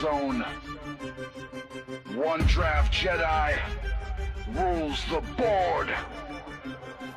Zone. One draft Jedi rules the board.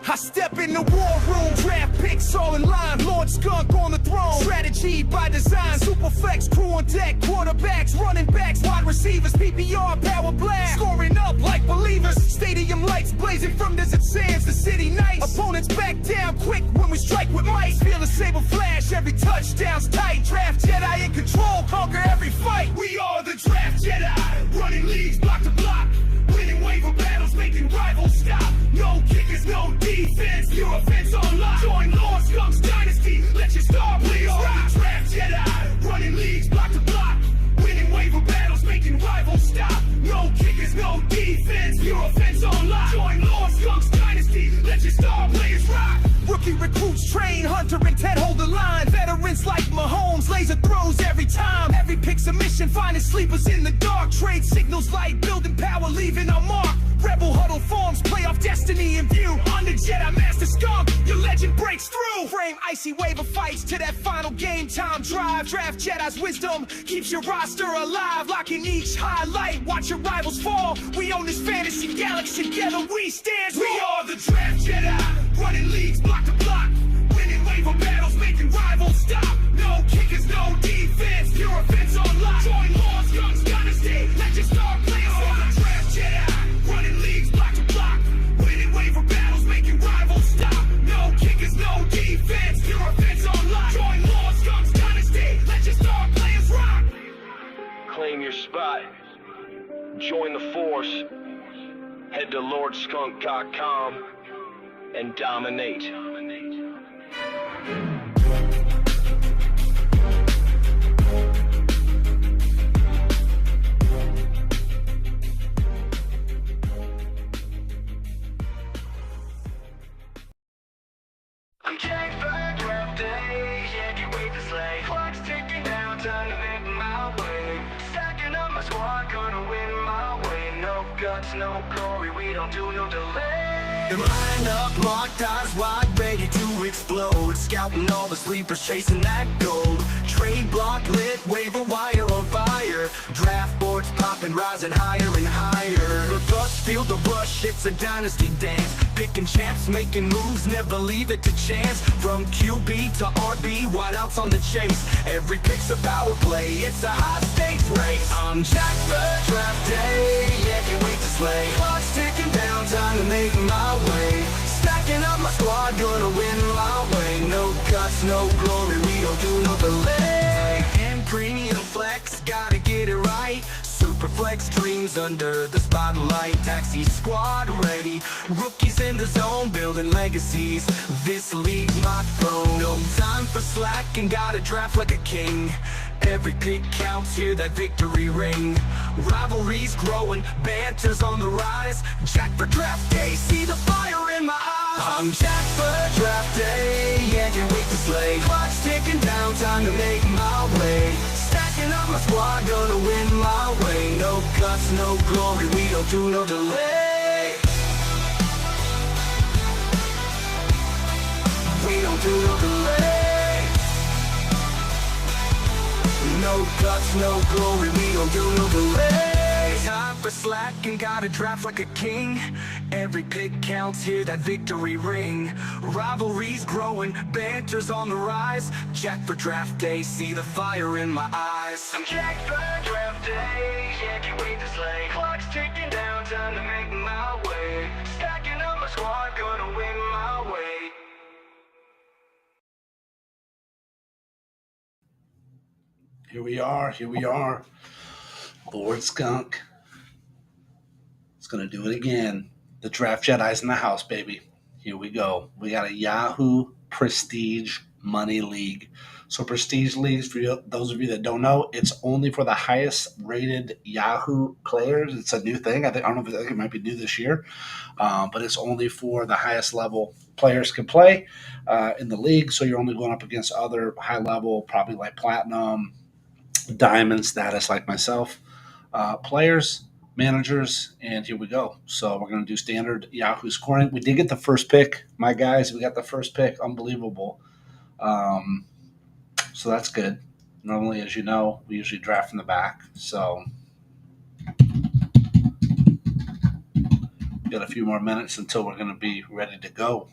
I step in the war room, draft picks all in line, Lord Skunk on the throne, strategy by design, super flex, crew on deck, quarterbacks, running backs, wide receivers, PPR, power blast, scoring up like believers, stadium lights blazing from desert sands to city nights, opponents back down quick when we strike with might, feel the saber flash, every touchdown's tight, draft Jedi in control, conquer every fight, we are the draft Jedi, running leagues block to block, winning waiver battles, making rivals stop, no kickers, no defense, pure offense on lock. Join Lord Skunk's dynasty, let your star players rock. Draft Jedi, running leagues block to block, winning waiver battles, making rivals stop. No kickers, no defense, pure offense on lock. Join Lord Skunk's dynasty, let your star players rock. Rookie recruits train, Hunter and Ted hold the line. Veterans like Mahomes, laser throws every time. Every pick's a mission, finding sleepers in the dark. Trade signals light, building power, leaving our mark. Rebel huddle forms, playoff destiny in view. On the Jedi Master Skunk, your legend breaks through. Frame icy waiver fights to that final game time drive. Draft Jedi's wisdom keeps your roster alive. Locking each highlight, watch your rivals fall. We own this fantasy galaxy, together we stand tall. We are the Draft Jedi, running leagues block to block, winning waiver battles, making rivals stop. No kickers, no defense, pure offense on lock. Join Lord Skunk's dynasty, let your star players rock. The Draft Jedi, running leagues block to block, winning waiver battles, making rivals stop. No kickers, no defense, pure offense on lock. Join Lord Skunk's dynasty, let your star players rock. Claim your spot. Join the force. Head to lordskunk.com and dominate. I'm jacked for draft day, yeah, can't wait to slay. Clock's ticking down, time to make my way. Stacking up my squad, gonna win my way. No guts, no glory, we don't do no delay. Line up, locked eyes wide, ready to explode. Scouting all the sleepers, chasing that gold. Trade block lit, waiver wire on fire. Draft boards popping, rising higher and higher. The bus, feel the rush, it's a dynasty dance. Picking champs, making moves, never leave it to chance. From QB to RB, wideouts on the chase. Every pick's a power play, it's a high-stakes race. I'm jacked for draft day, yeah, can't wait to slay. Clock's ticking down, time to make my way. Stacking up my squad, gonna win my way. No guts, no glory, we don't do no delay. And premium flex, gotta get it right. Super flex dreams under the spotlight. Taxi squad ready, rookies in the zone, building legacies. This league my throne, no time for slack, and gotta draft like a king. Every pick counts, hear that victory ring. Rivalries growing, banter's on the rise. Jack for draft day, see the fire in my eyes. I'm Jack for draft day, yeah, can't wait to slay. Clock's ticking down, time to make my way. Stacking up my squad, gonna win my way. No guts, no glory, we don't do no delay. We don't do no delay. No guts, no glory, we don't do no delay. Time for slack and gotta draft like a king. Every pick counts, hear that victory ring. Rivalries growing, banter's on the rise. Jack for draft day, see the fire in my eyes. I'm Jack for draft day, yeah, can't wait to slay. Clock's ticking down, time to make my way. Stacking up my squad, gonna win my way. Here we are. Lord Skunk is going to do it again. The Draft Jedi's in the house, baby. Here we go. We got a Yahoo Prestige Money League. So Prestige Leagues, for those of you that don't know, it's only for the highest rated Yahoo players. It's a new thing. I don't know if it might be new this year, but it's only for the highest level players can play in the league. So you're only going up against other high level, probably like platinum, diamond status like myself, players, managers, and here we go. So we're going to do standard Yahoo scoring. We did get the first pick, my guys. We got the first pick. Unbelievable. So that's good. Normally, as you know, we usually draft from the back. So, got a few more minutes until we're going to be ready to go.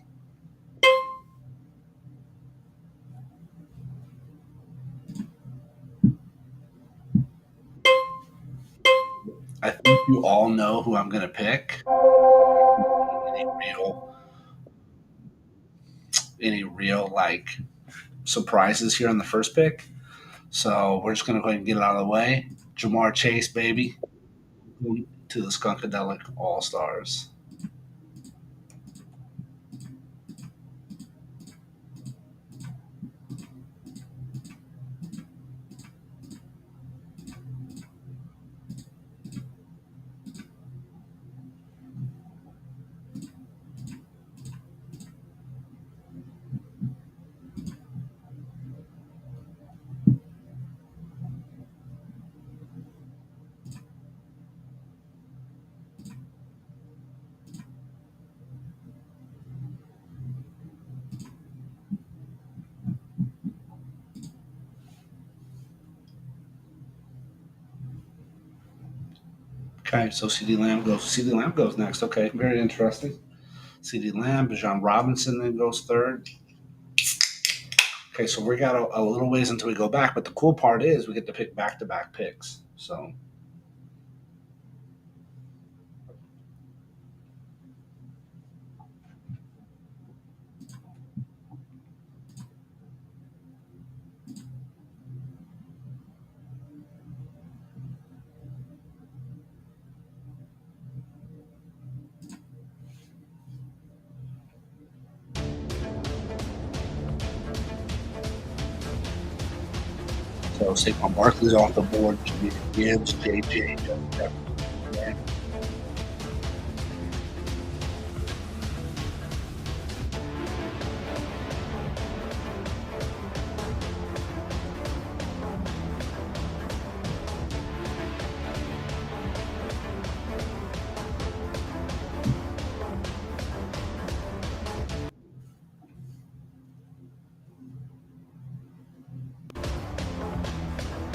I think you all know who I'm going to pick. Any real like surprises here on the first pick. So we're just going to go ahead and get it out of the way. Jamar Chase, baby, to the Skunkadelic All Stars. Okay, so CD Lamb goes next. Okay, very interesting. CD Lamb, Bijan Robinson then goes third. Okay, so we got a little ways until we go back, but the cool part is we get to pick back-to-back picks. So Saquon Barkley's off the board. Gibbs, JJ, yeah.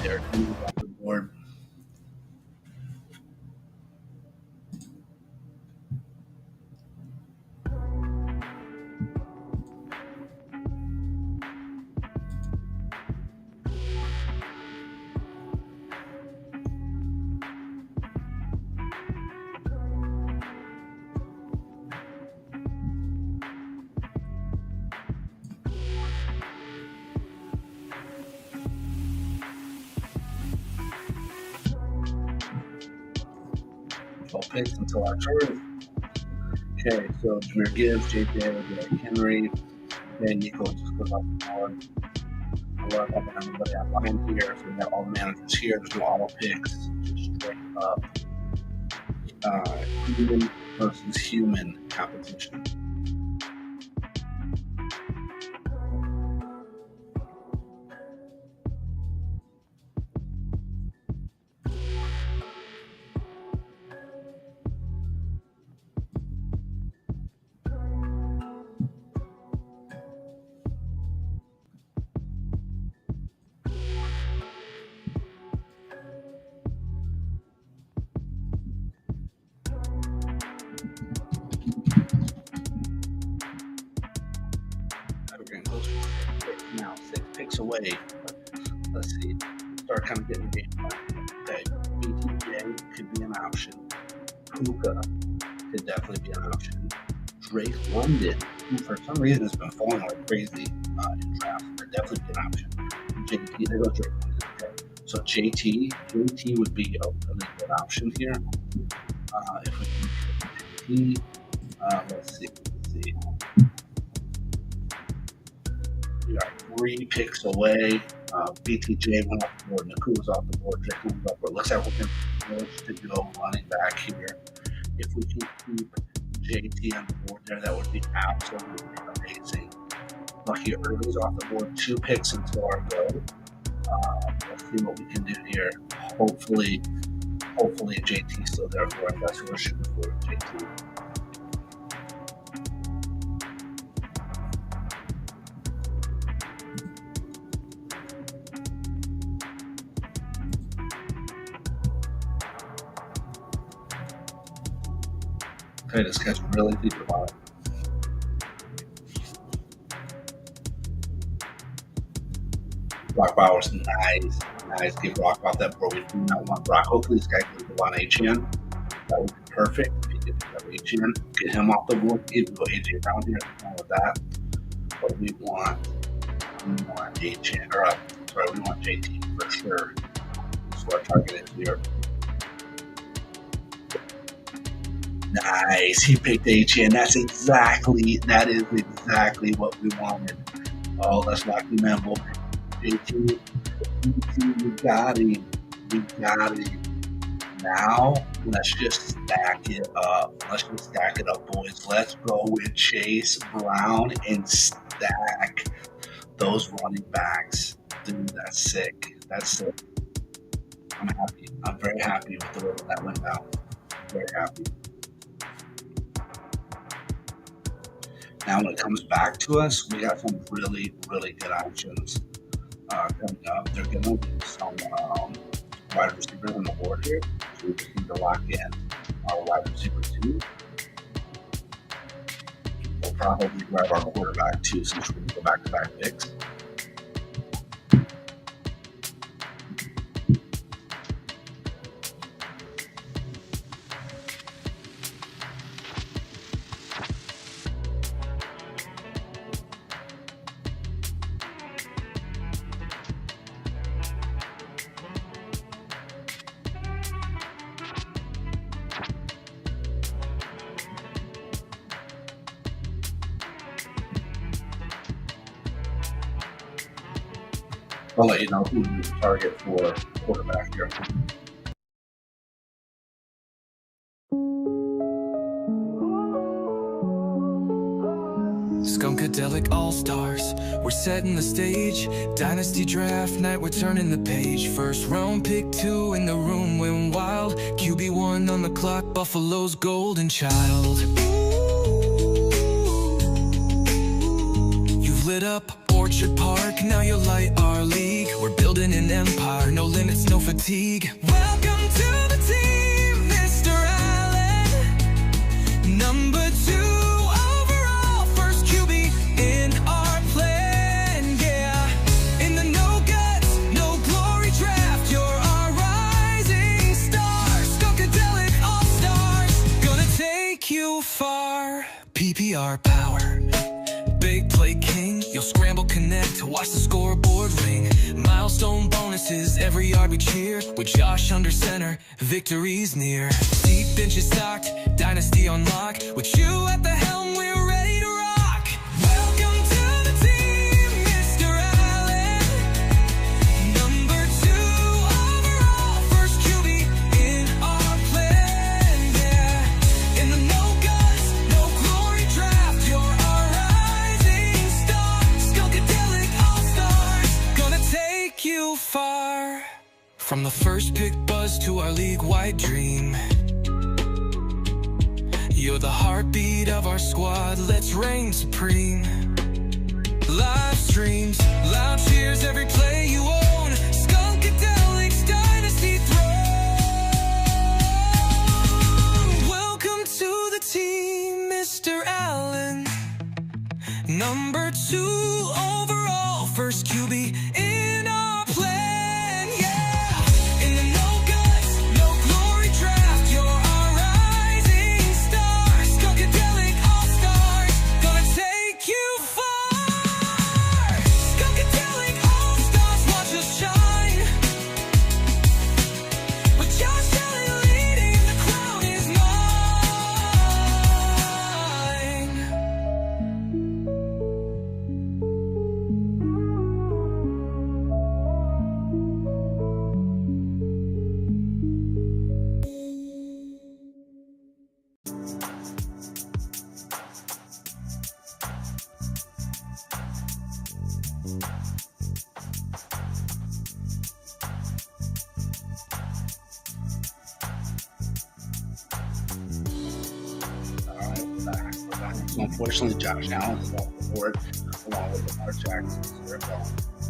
Derek Henry's off the board. Picks until our turn. Okay, so Jameer Gibbs, JJ, Derek Henry, and Nico just goes off the board. I love having everybody online here. So we got all the managers here. There's no auto picks. Just straight up human versus human competition. Now 6 picks away. Let's see. Start kind of getting the game plan. Okay, BTJ could be an option. Puka could definitely be an option. Drake London, who for some reason has been falling like crazy in drafts, could definitely be an option. JT, there goes Drake London. Okay, so JT would be a really good option here. If we can JT, let's see. We are 3 picks away. BTJ went off the board. Naku was off the board. Drake was off the board. Looks like we're going to go running back here. If we can keep JT on the board there, that would be absolutely amazing. Lucky Irving's off the board. 2 picks until our go. Let's see what we can do here. Hopefully JT's still there for us. That's what we're shooting for, JT. Okay, this guy's really deep about it. Rock Bauer's nice. Give Rock Bauer that board. We do not want Rock. Hopefully this guy can go on HN. That would be perfect if he could go HN. Get him off the board. He can go AJ down here. Nothing wrong with that. But we want HN. We want JT for sure. That's what our target is here. Nice. He picked HN. That is exactly what we wanted. Oh, let's lock him in. JT, we got him. Now, let's just stack it up. Boys. Let's go with Chase Brown and stack those running backs. Dude, that's sick. I'm happy. I'm very happy with the way that went down. Very happy. Now, when it comes back to us, we got some really, really good options coming up. They're going to be some wide receivers on the board here. So we just need to lock in our wide receiver 2. We'll probably grab our quarterback too, since we're going to go back-to-back picks. I'll let you know who the target for quarterback here. Skunkadelic All-Stars, we're setting the stage. Dynasty draft night, we're turning the page. First round pick 2 in the room went wild. QB1 on the clock, Buffalo's golden child. You've lit up Orchard Park, now you light our league. We're building an empire, no limits, no fatigue. Welcome to the team, Mr. Allen. Number 2 overall, first QB in our plan, yeah. In the no guts, no glory draft, you're our rising star. Skunkadelic All-Stars, gonna take you far. PPR power. Big play king, you'll scramble connect to watch the scoreboard ring. Milestone bonuses, every yard we cheer. With Josh under center, victory's near. Deep benches stocked, dynasty on lock. With you at the helm, we're ready to rock. Welcome to the team, Mr. Allen. Number 2 overall, first QB in our plan, yeah. In the no guts, no glory draft, you're our rising star. Skunkadelic All-Stars, gonna take you far. From the first pick buzz to our league-wide dream, you're the heartbeat of our squad, let's reign supreme. Live streams, loud cheers, every play you own. Skunkadelic's dynasty throne. Welcome to the team, Mr. Allen. Number 2 overall, first QB in our plan, yeah. In the no guts, no glory draft, you're our rising star. Skunkadelic All-Stars, gonna take you far. Skunkadelic All-Stars, watch us shine. With Josh Allen leading, the crown is mine. We're back. So unfortunately, Josh Allen is off the board along with Lamar Jackson.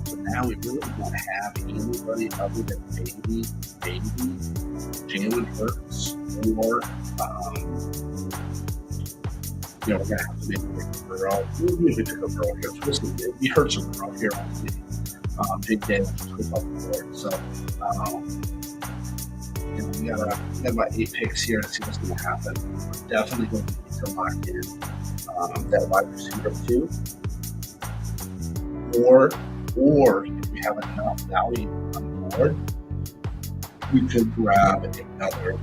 So now we really don't have anybody other than maybe Jalen Hurts or we're going to have to make a pick for Burrow. Maybe pick up Burrow here. We heard some Burrow here on the Big Day, which was up the board. So, we got about 8 picks here to see what's going to happen. We're definitely going to need to lock in that wide receiver 2. Or if we have enough value on the board, we could grab another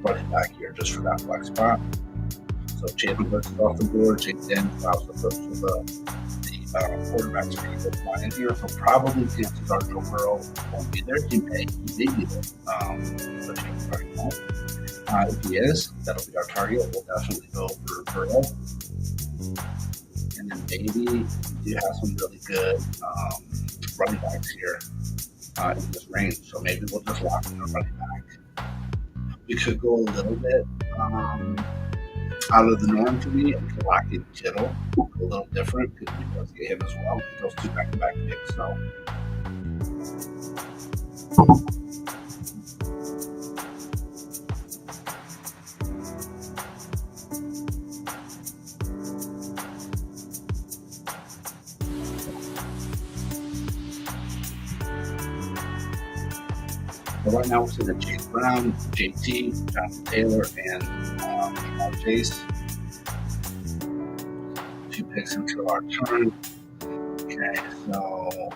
running back here just for that flex spot. So Jalen Hurts is off the board. Jake Daniels off the first of the quarterback's pretty good line here. So probably chances are Joe Burrow won't be there. He may be there. But if he is, that'll be our target. We'll definitely go for Burrow. And then maybe we do have some really good running backs here in this range. So maybe we'll just lock in a running back. We could go a little bit out of the norm for me and lock in Kittle. A little different because we want to get him as well. Those 2 back-to-back picks. So. But right now we're sitting at Chase Brown, JT, Jonathan Taylor, and Chase. A few picks until our turn. Okay, so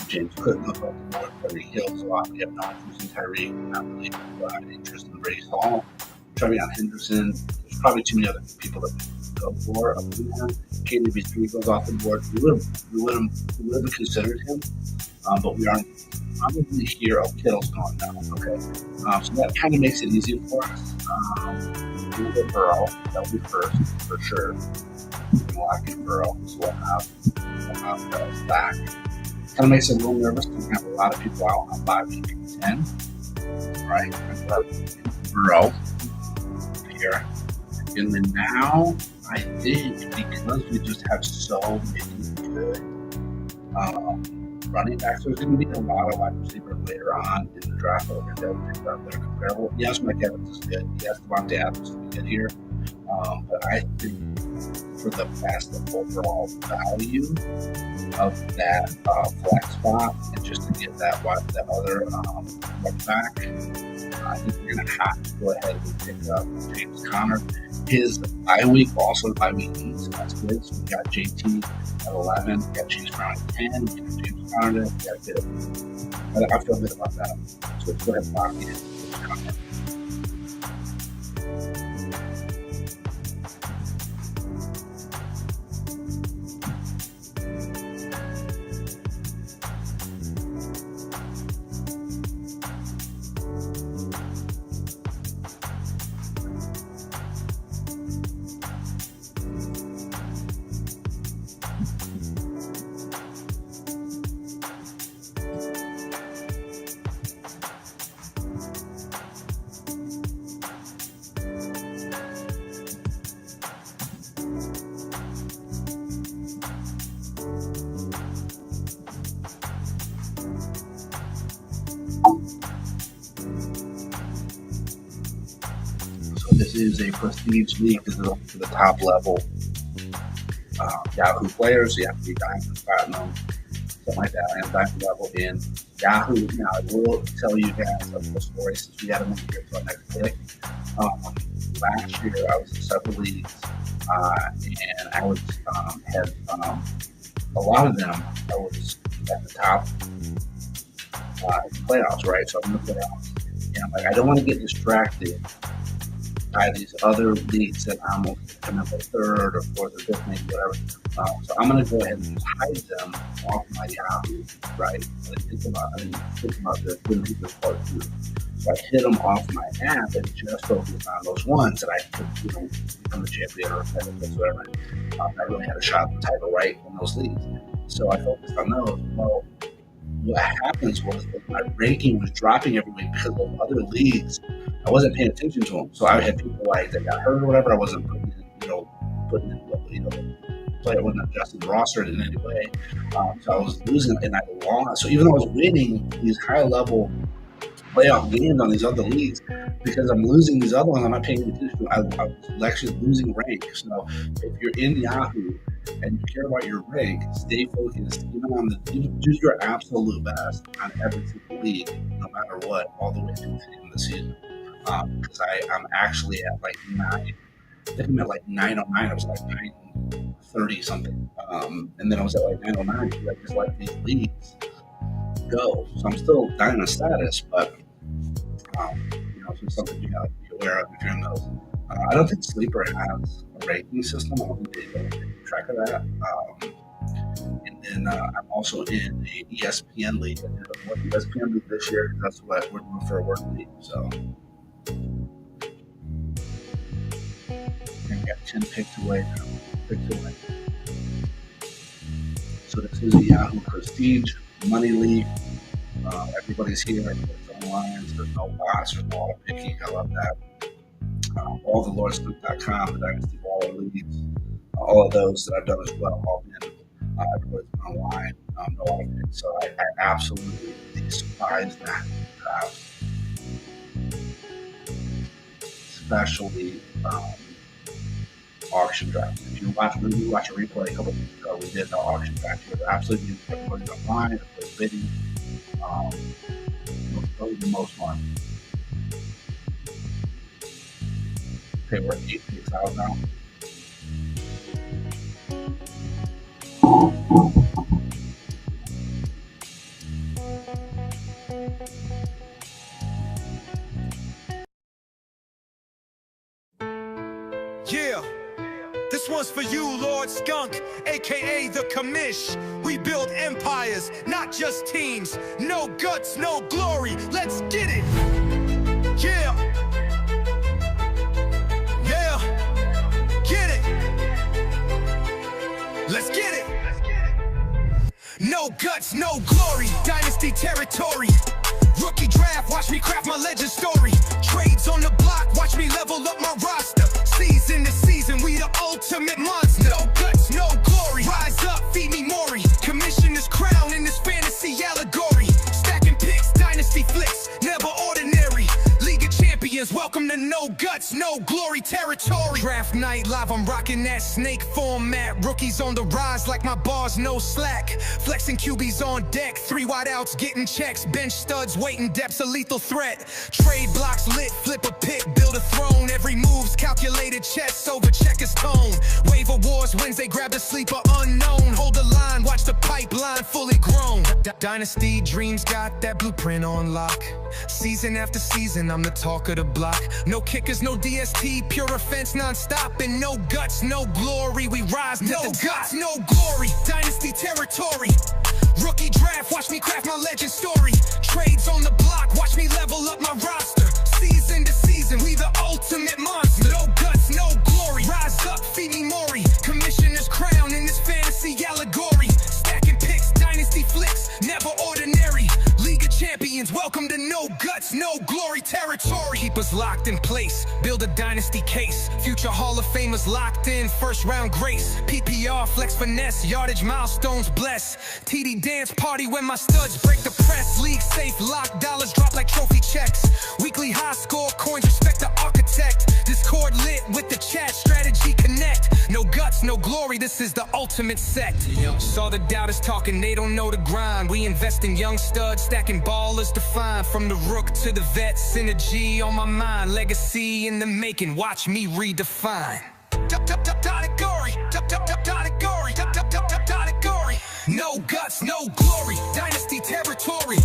James Cook off the board, Tyreek Hill's off. We have no interest in Tyreek. Not really interest in Brady Hall. Trevion Henderson. There's probably too many other people that we go for. KDB3 goes off the board. We would have considered him, but we aren't. Probably here. Oh, Kittle's gone now. Okay, so that kind of makes it easy for us. We'll get Burrow. That'll be first for sure. We'll lock in Burrow, so we'll have Burrow's back. Kind of makes it a little nervous because we have a lot of people out on 5, 8, 10. Right, Burrow here, and then now I think because we just have so many good running backs, there's going to be a lot of wide receiver later on in the draft that we're going to be able to pick up that are comparable. Yes, Mike Evans is good. Yes, Devontae Adams is good here. But I think for the best overall value of that flex spot and just to get that other running back, I think we're going to have to go ahead and pick up James Conner. His bye week also bye week 8, so that's good. So we got JT at 11, we got Chase Brown at 10, we got James Conner, we got a bit of, I feel good about that. So let's go ahead and lock in James Conner. This is a prestige league. This is up to the top level Yahoo players. So you have to be diamond, platinum, something like that. I am diamond level in Yahoo. Now I will tell you guys a little story since we got to make it to our next pick. Last year I was in several leagues and I was had a lot of them. I was at the top playoffs, right? So I'm in the playoffs, and I'm like, I don't want to get distracted by these other leagues that I'm coming up with 3rd or 4th or 5th, maybe whatever. So I'm going to go ahead and just hide them off my Yahoo, right? I didn't think about the Twin Peaks part 2. So I hid them off my app and just focused on those ones that I could, become a champion or whatever. I really had a shot at the title, right, in those leagues. So I focused on those. Well, what happens was that my ranking was dropping every week because of other leagues. I wasn't paying attention to them. So I had people like that got hurt or whatever. I wasn't putting in, player wasn't adjusting the roster in any way. So I was losing and I lost. So even though I was winning these high level playoff games on these other leagues because I'm losing these other ones. I'm not paying attention. I'm actually losing rank. So if you're in Yahoo and you care about your rank, stay focused. Do your absolute best on every single league, no matter what, all the way to the end of the season. Because I'm actually at like 9. I think I'm at like 909. I was like 930 something. And then I was at like 909 because I just let these leagues go. So I'm still dynasty status, but it's just something you gotta be aware of if you're in those. I don't think Sleeper has a ranking system. I don't think they keep track of that. And then I'm also in a ESPN league. I did a ESPN league this year. That's what we're doing for a work league. So I got 10 picks away now. So this is a Yahoo Prestige Money League. Everybody's here. Everybody's online. So there's no bots. There's no auto picking. I love that. All the LordScoop.com, the Dynasty Baller Leagues, all of those that I've done as well, all been everybody's been online. No auto pick. So I absolutely despise that draft, especially auction drafts. If you watch a replay a couple of weeks ago, we did no auction draft. It was absolutely everybody's online, everybody's bidding. Those are the most fun. Okay, we're 8 picks out now. Yeah, this one's for you, Lord Skunk, aka the Commish. We build empires, not just teams. No guts, no glory. Let's get it. Yeah. Yeah. Get it. Let's get it. No guts, no glory. Dynasty territory. Rookie draft, watch me craft my legend story. Trades on the block, watch me level up my roster. Season to season, we the ultimate monster. No guts, no glory. Rise up, feed me Maury. Commissioner's crown in this fantasy allegory. Stacking picks, dynasty flicks, never ordinary. League of Champions, welcome to no guts, no glory territory. Draft night live, I'm rocking that snake format. Rookies on the rise like my bars, no slack. Flexing QBs on deck, 3 wideouts getting checks. Bench studs waiting, depths a lethal threat. Trade blocks lit, flip a pick, build a throne. Every move's calculated, chess over checkers tone. Wave awards wins, they grab the sleeper unknown. Hold the line, watch the pipeline fully grown. Dynasty dreams got that blueprint on lock. Season after season, I'm the talk of the block. No kickers, no DST, pure offense non-stop. And no guts, no glory, we rise to the top. No guts, no glory, dynasty territory. Rookie draft, watch me craft my legend story. Trades on the block, watch me level up my roster. Season to season, we the ultimate monster. No guts, no glory, rise up, feed me Maury. Commissioner's crown in this fantasy allegory. Stacking picks, dynasty flicks, never ordinary. League of Champions, welcome to no guts, no glory territory. Keep us locked in place, build a dynasty case. Future Hall of Famers locked in, first round grace. PPR, flex finesse, yardage milestones bless. TD dance party when my studs break the press. League safe, lock dollars drop like trophy checks. Weekly high score coins, respect the architect. Discord lit with the chat, strategy connect. No guts, no glory, this is the ultimate sect. Saw the doubters talking, they don't know the grind. We invest in young studs, stacking ballers defined. From the rook to the vet, synergy on my mind. Legacy in the making, watch me redefine. No guts, no glory, dynasty territory.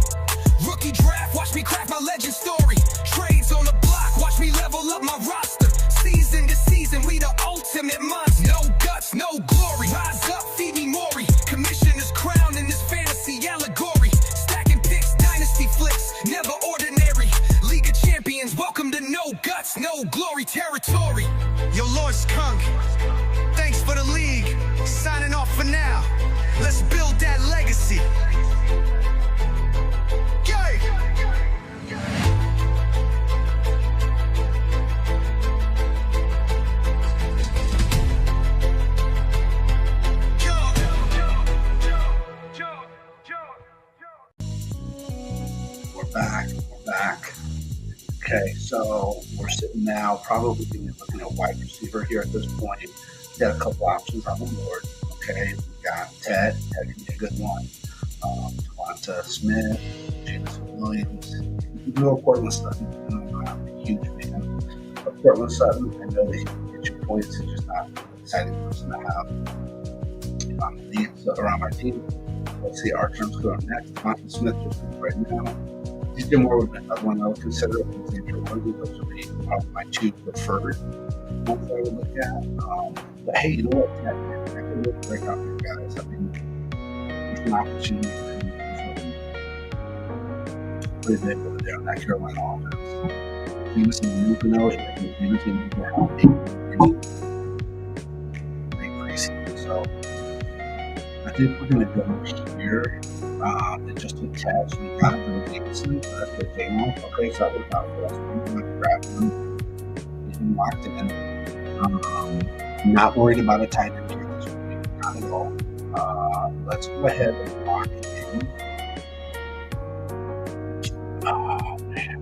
Rookie draft, watch me craft my legend story. Trades on the block, watch me level up my roster. Season to season, we the ultimate monster. No guts, no glory, rise up, feed me Maury. Commissioner's crown in this fantasy allegory. Stacking picks, dynasty flicks, never ordinary. League of Champions, welcome to no guts, no glory territory. Yo, Lord Skunk, thanks for the league. Signing off for now. Let's build that legacy. Yay! We're back. Okay, so we're sitting now, probably looking at wide receiver here at this point. We got a couple options on the board. Okay, we got Ted. Ted can be a good one. Devonta Smith, Jameson Williams, no Portland Sutton. I'm not a huge fan of Portland Sutton. I know that he can get you points. He's just not an exciting person to have on the league, so around our team. Let's see, Archer's going next. Devonta Smith just right now. DJ Moore would be another one I would consider. Those would be probably my two preferred ones I would look at. But hey, you know what? I can really break out here, guys. I mean, there's an opportunity pretty big over there on that Carolina offense. Jameson Williams, Jameson big preseason. So I think we're going to go here. And just attach, we got to go Jameson. That's the thing. Okay, so that was out for us. We're going to grab him. He's been locked in. Not worried about a tight end here this week. Not at all. Let's go ahead and lock it in. Oh, man.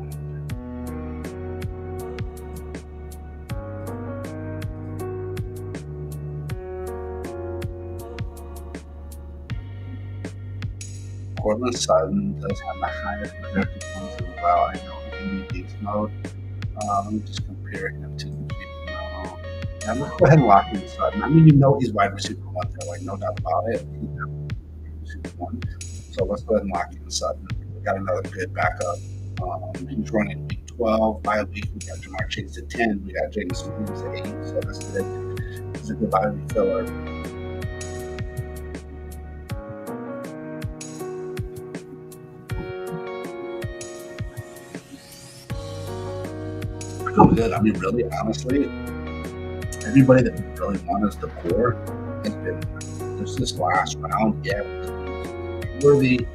Portland Sutton does have the highest projected points as well. I know he can be beast mode. Let me just compare him to the GPO. Yeah, let's go ahead and lock in Sutton. I mean, you know he's wide receiver one there, like no doubt about it. He's wide receiver one. So let's go ahead and lock in Sutton. We got another good backup. He's running week 12. By week, we got Jamar Chase at 10. We got Jameson Williams at 8. So that's good. It's a good bye week filler. Good. I mean, really, honestly, everybody that we really want as the core has been just this last round. Yeah, worthy.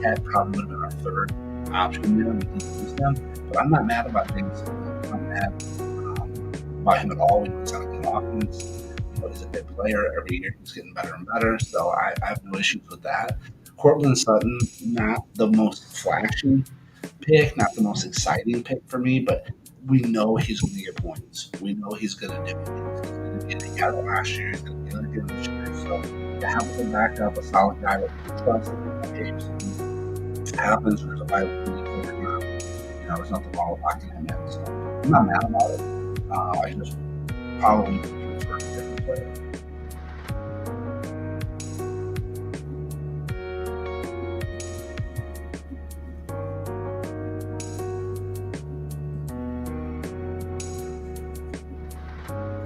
Ted probably would have been our third option there. We didn't use them, but I'm not mad about things. I'm not mad about him at all. We know he's on a good offense. He's a good player. Every year he's getting better and better. So I have no issues with that. Cortland Sutton, not the most flashy pick, not the most exciting pick for me, but we know he's going to get points. We know he's going to do it. He's going to get it. He got it last year. He's going to get it again this year. So to have him back up, a solid guy that we trust, happens, there's a vital there's nothing wrong with locking him in. So I'm not mad about it. I just probably prefer a different player.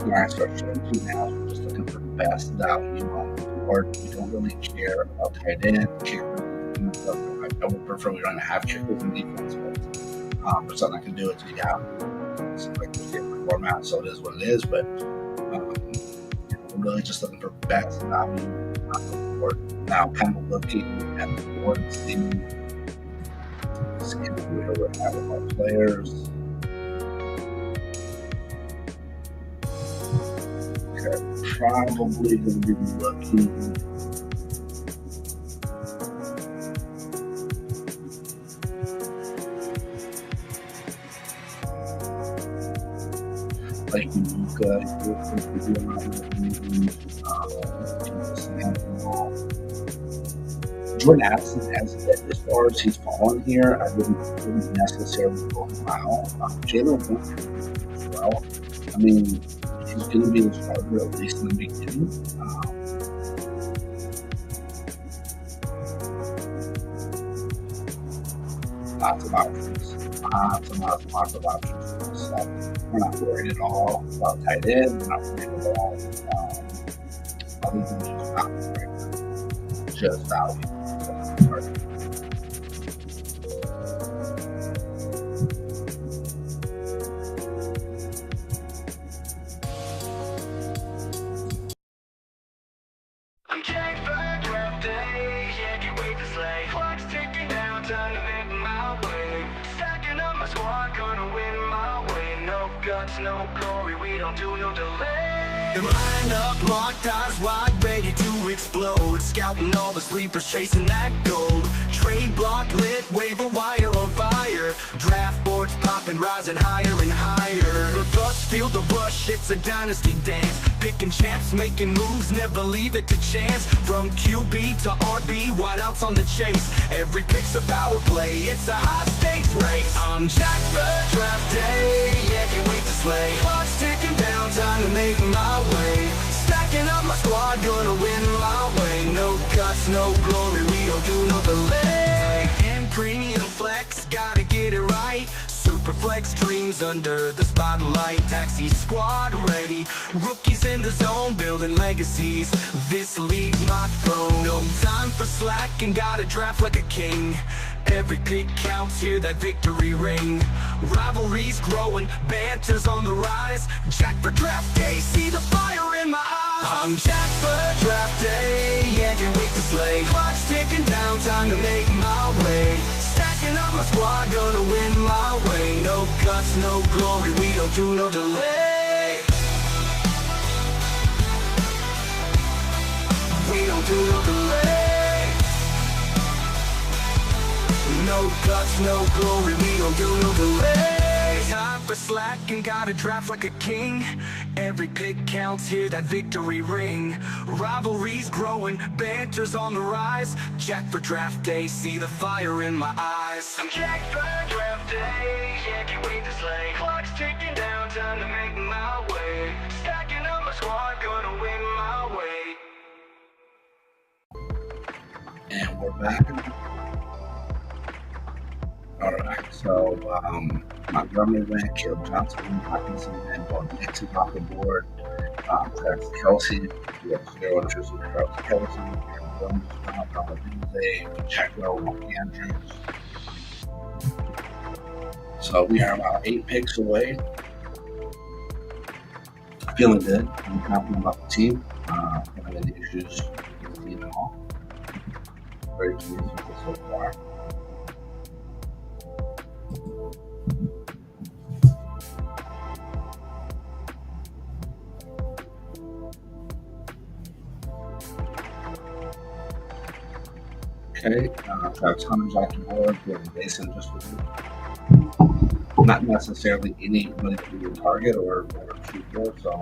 When I start showing 2 now, we're just looking for the best value on the board. We don't really care about tight end, kicker. I would prefer we don't have kickers in defense, but there's something I can do it to you out. It's like the different format, so it is what it is. But we're really just looking for best value on the board. Now, kind of looking at the board and seeing where we're at with our players. Okay, probably going to be looking. Like Jordan Addison has as far as he's fallen here, I wouldn't necessarily go him out. Jalen Wood as well. I mean, he's going to be the starter at least in the beginning. Lots of options. Lots of options. So we're not worried at all about tight end. We're not worried at all other than just not worried. Just value. I'm Jack for draft day, yeah, can't wait to slay. Clock's ticking down, time to make my way. Stacking up my squad, gonna win my way. No guts, no glory, we don't do no delay. Line up, locked eyes wide, ready to explode. Scouting all the sleepers, chasing that gold. Trade block lit, wave a wire on fire. rising higher and higher. The bus, feel the rush, it's a dynasty dance. Picking champs, making moves, never leave it to chance. From QB to RB, wideouts on the chase. Every pick's a power play, it's a high-stakes race. I'm jacked for draft day, yeah, can't wait to slay. Clock's ticking down, time to make my way. Stacking up my squad, gonna win my way. No guts, no glory, we don't do no delay. And premium flex, gotta get it right. Super flex dreams under the spotlight. Taxi squad ready, rookies in the zone, building legacies. This league my throne, no time for slacking, gotta draft like a king. Every pick counts, hear that victory ring. Rivalries growing, banter's on the rise. Jack for draft day, see the fire in my eyes. I'm Jack for draft day, yeah, can't wait to slay. Clock's ticking down, time to make my way. Stacking up my squad, gonna win my way. No guts, no glory, we don't do no delay. We don't do no delay. No guts, no glory, we don't do no delay. Time for slacking, gotta draft like a king. Every pick counts, hear that victory ring. Rivalries growing, banter's on the rise. Jack for draft day, see the fire in my eyes. I'm Jack for draft day, yeah, can't wait to slay. Clock's ticking down, time to make my way. Stacking up my squad, gonna win my way. And we're back. Alright, so Montgomery went, Caleb Johnson, Hawkinson, and Bo Nix is off the board. Travis Kelsey, we have 0 interest in Travis Kelsey, Aaron Jones, Donald Tuesday, Pacheco, Andrews. So we are about 8 picks away. Feeling good. I'm confident about the team. Don't have any issues with the team at all. Very pleased with it so far. Okay, Travis Hunter's off the board, Gordon Mason just with you. Not necessarily anybody who would target or shoot for, so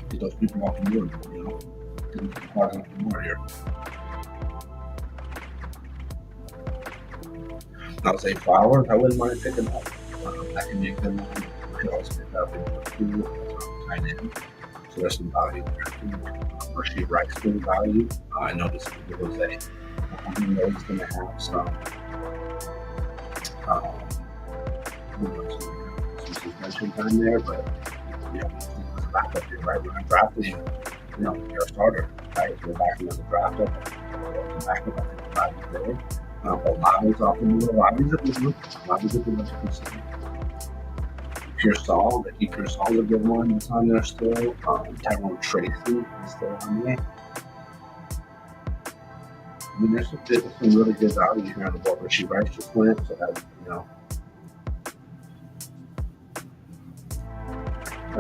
get those people off the board, you know, get them off the board here. I'll say Flowers, I wouldn't mind picking up. I can make them, I can also pick up in 2 tight end. So there's some value there. Rasheed Rice good value. I noticed there was a I know he's going to have some suspension time there, but you know, he's a backup here, right? We're not drafting him, you know, you're a starter, right? If you're backing as a draft up, backup, I think value there. But Lobby's off the board. Lobby's a good one. Lobby's a good one to consider. Pearsall, I think Pearsall's a good one that's on there still. Tyrone Tracy is still on there. I mean, there's some really good value here on the board where she Rice just went, so that, you know. I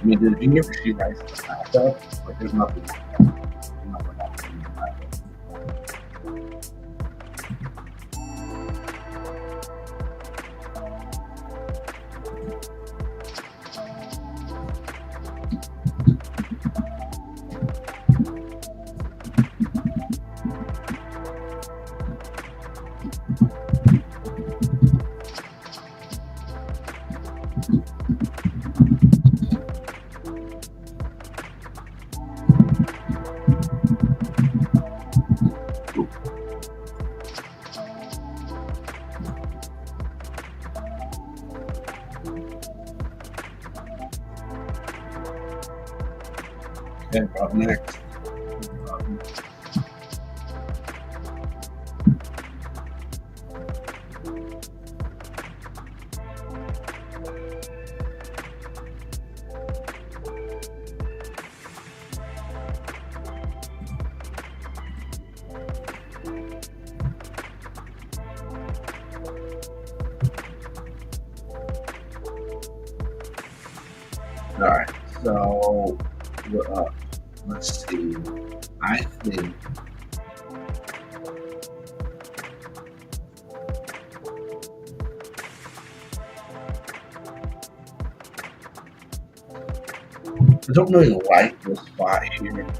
mean, if you can get Rasheed Rice as a backup, like, there's nothing like that. Okay, up next. All right, so we're up. Let's see. I think I don't really like this spot here. It's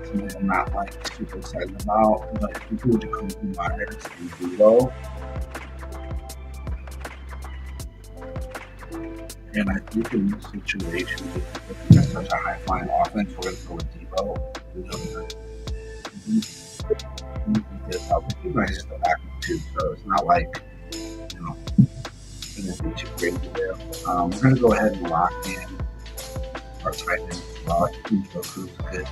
something I'm not like super excited about, but if you go to Kobe Myers and Debo, and I think in this situation, if it's such a high flying offense, we're going to go with Debo. He might just go back too, so it's not like, you know, anything too crazy there. We're going to go ahead and lock in our tight end. Debo Cruz good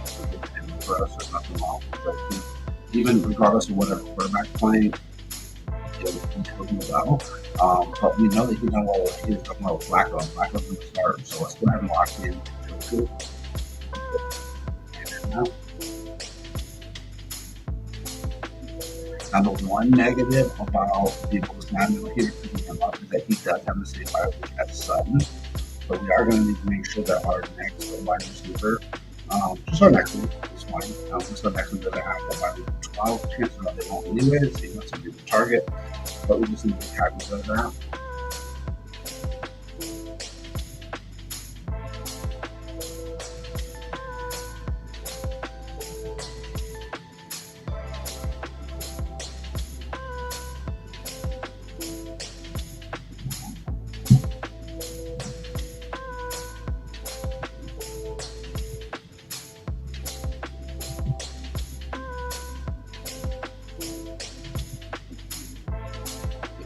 for us. There's nothing wrong with it. Even regardless of whatever quarterback playing, well. But we know that he's done well with his talking about Flacco. Flacco's going to start, so let's go ahead and lock in. Now, the one negative about Debo's not here picking him up is that he does have the same bye week as Sutton. But we are going to need to make sure that our next wide receiver, just our next one is fine. Just our next one doesn't have that by week 12. Chances are they won't anyway, so he wants to be the target. But we just need to be cognizant of that.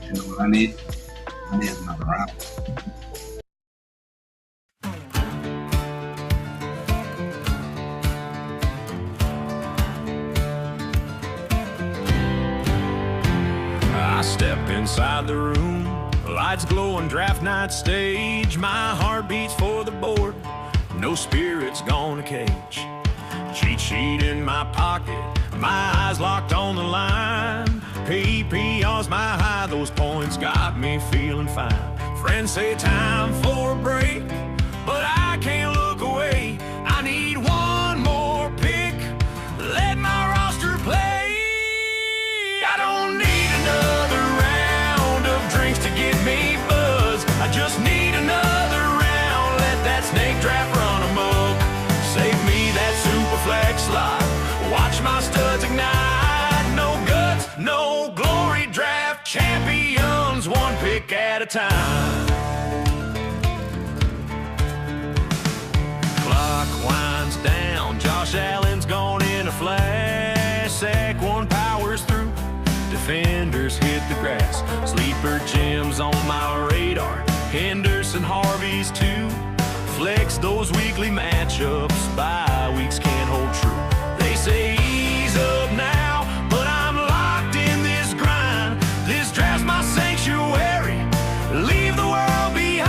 You know what I need? I need another round. I step inside the room, lights glowing, draft night stage. My heart beats for the board, no spirit's gonna cage. Cheat sheet in my pocket, my eyes locked on the line. PPR's my high, those points got me feeling fine. Friends say time for a break, but I can't look away. I need one more pick, let my roster play. I don't need another round of drinks to get me buzzed. I just need another round, let that snake draft run amok. Save me that super flex slot, watch my studs ignite. No guts, no glory, draft champions, one pick at a time. Clock winds down, Josh Allen's gone in a flash. Sack one powers through, defenders hit the grass. Sleeper gems on my radar, Henderson, Harvey's too. Flex those weekly matchups, bye weeks can't hold true. They say ease up now, but I'm locked in this grind. This draft's my sanctuary, leave the world behind.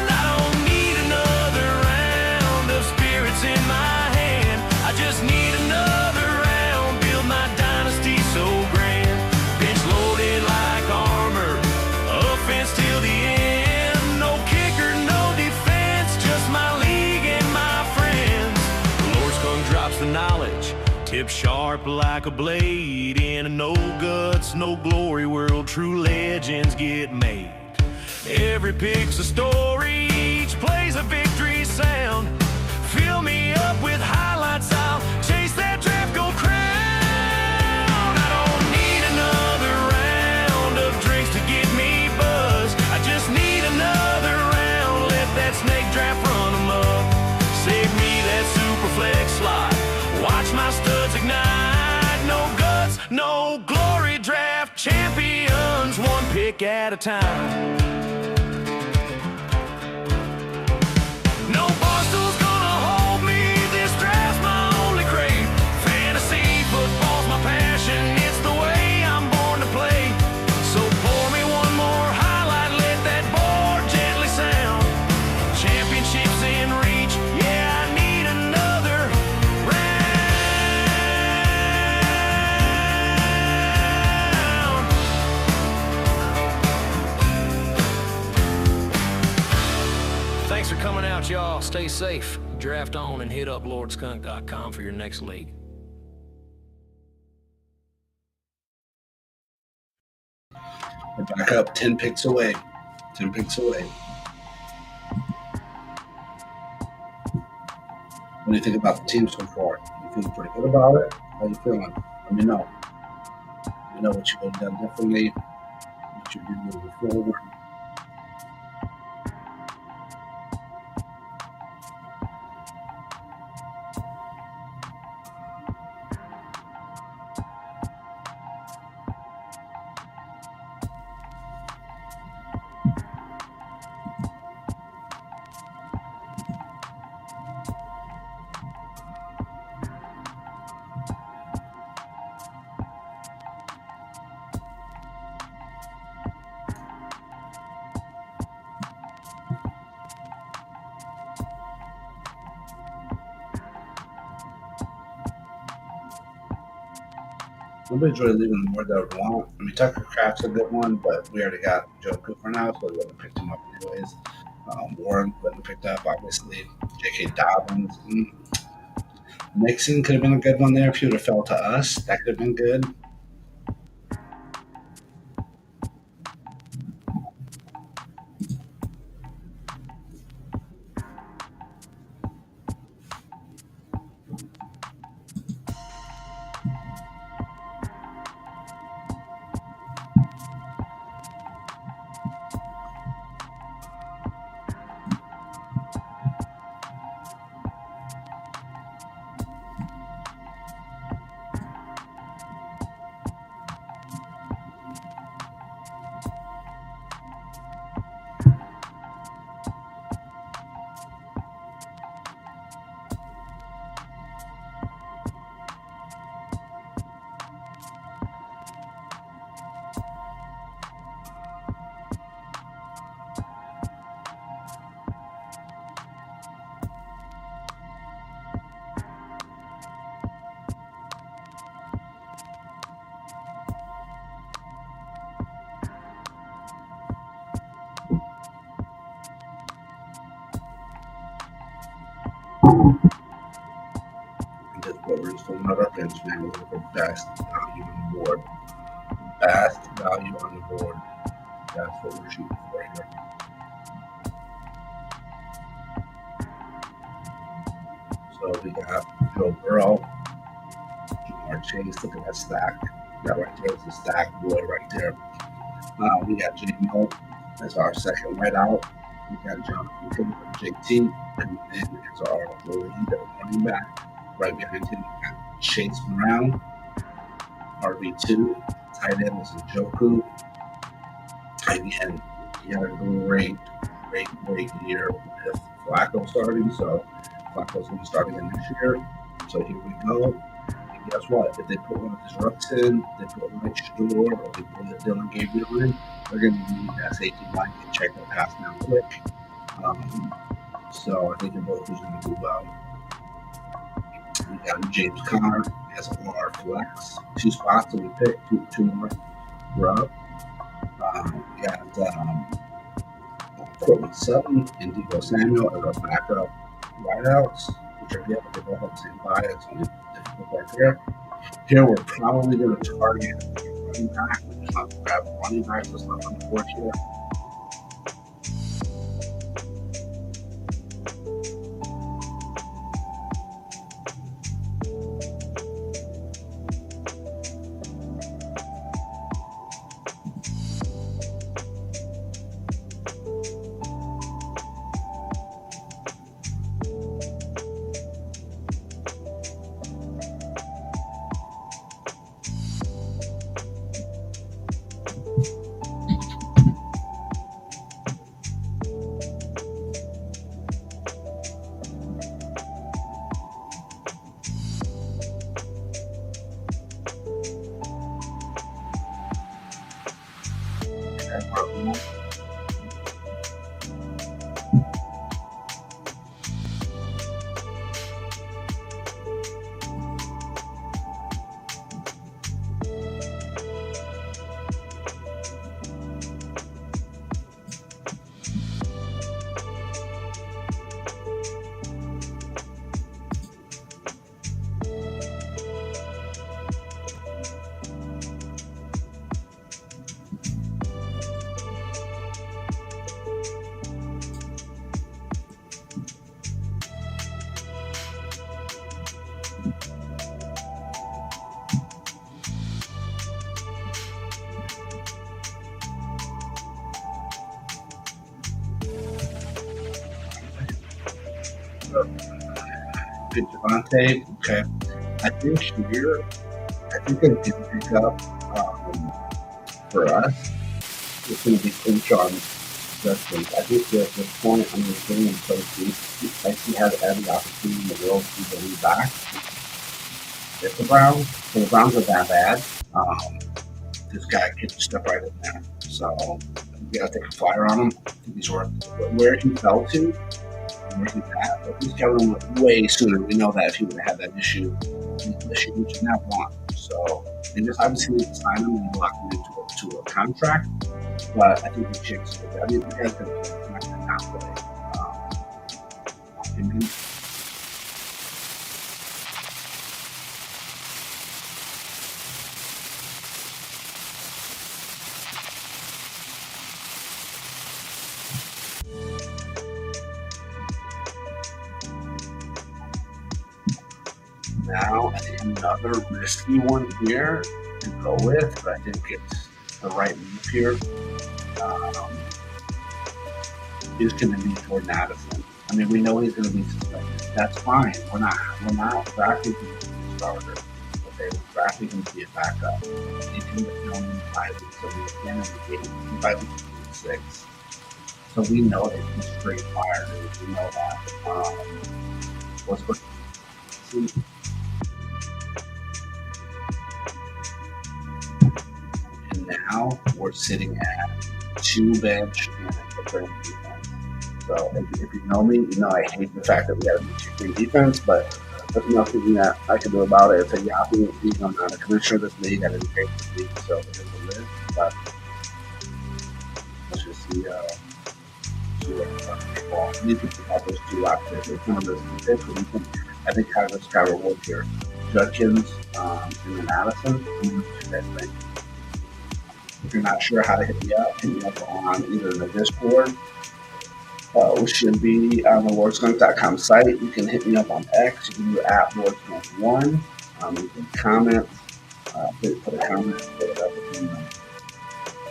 I don't need another round of spirits in my hand. I just need another round, build my dynasty so grand. Bench loaded like armor, offense till the end. No kicker, no defense, just my league and my friends. Lord Skunk drops the knowledge, tip sharp like a blade. In a no guts, no glory world, true legends get made. Every pick's a story, each play's a victory sound. Fill me up with highlights, I'll chase that draft gold crown. I don't need another round of drinks to get me buzzed. I just need another round, let that snake draft run amok. Save me that super flex slot, watch my studs ignite. No guts, no glory, draft champions, one pick at a time. No barstool's gonna hold me, this draft's my only crave. Fantasy football's my passion, it's the way I'm born to play. So pour me one more highlight, let that board gently sound. Championships in reach, yeah, I need another round. Thanks for coming out, y'all. Stay safe. Draft on and hit up lordskunk.com for your next league. We're back up 10 picks away. 10 picks away. do you think about the team so far? You feeling pretty good about it? How you feeling? Let me know. Let me know what you would have done differently, what you do moving forward. Nobody's really leaving the board that would want. I mean, Tucker Craft's a good one, but we already got Joe Cooper now, so we wouldn't have picked him up anyways. Warren wouldn't have picked up, obviously. J.K. Dobbins. Nixon could have been a good one there if he would have fell to us. That could have been good. Just what we're just talking about our bench, man. We're looking for best value on the board. Best value on the board. That's what we're shooting for here. So we got Joe Burrow, Jamar Chase. Look at that stack. That right there is the stack boy right there. We got J-Mo as our second right out. We got Jonathan Taylor, JT, coming in as our lead running back. Right behind him, we got Chase Brown, RB2. Tight end is Njoku. Again, he had a great year with Flacco starting. So Flacco's going to start again next year. So here we go. And guess what? If they put one of his rucks in, they put Mike Shador, or they put Dylan Gabriel in, they're going to need that safety line to check the pass down quick. So I think they're both going to do well. We got James Conner as our flex. 2 spots that we picked, two more. We're up. We got Cortland Sutton and Deebo Samuel as our backup wideouts, which are good, but they both have the same bye. That's only difficult right there. Here we're probably going to target running back. We're just not going to grab running backs. Let's not on the board here. Good Devontae. Okay. I think here, I think a good pickup for us is going to be Quinchon Judkins. I think at this point, I'm going to get him in place. Like he has every opportunity in the world to be the lead back. If the Browns, so the Browns are that bad, this guy can step right in there. So we got to take a flyer on him. I think he's worth where he fell to, where he's at. But he's coming way sooner. We know that if he would have had that issue, we should not want. So they just obviously need to sign him and lock him into a contract. But I think the chicks, I mean, the guy's going to play. He's not going to not play. Now, I think another risky one here to go with, but I think it's the right move here. Is going to be Jordan Addison. I mean, we know he's going to be suspended. That's fine. We're not drafting him to be a starter. Okay, we're drafting him to be a backup. He's going to be 5 weeks, so we can in the game. 5 weeks, 6. So we know that he's straight fire. We know that. What's going to see? Now we're sitting at 2 bench and a defense. So if you know me, you know I hate the fact that we have a 2-3 defense, but there's nothing that I can do about it. It's a Yahoo league. I'm not a commissioner of this league. I didn't create this league, so it is what it is. But let's just see what we need to have those 2 options. It's one of those picks. I think have this guy reward here. Judkins and then Addison. What do you guys think? If you're not sure how to hit me up on either the Discord, which should be on the lordskunk.com site. You can hit me up on X. You can do @lordskunk1. You can comment, put a comment, put it up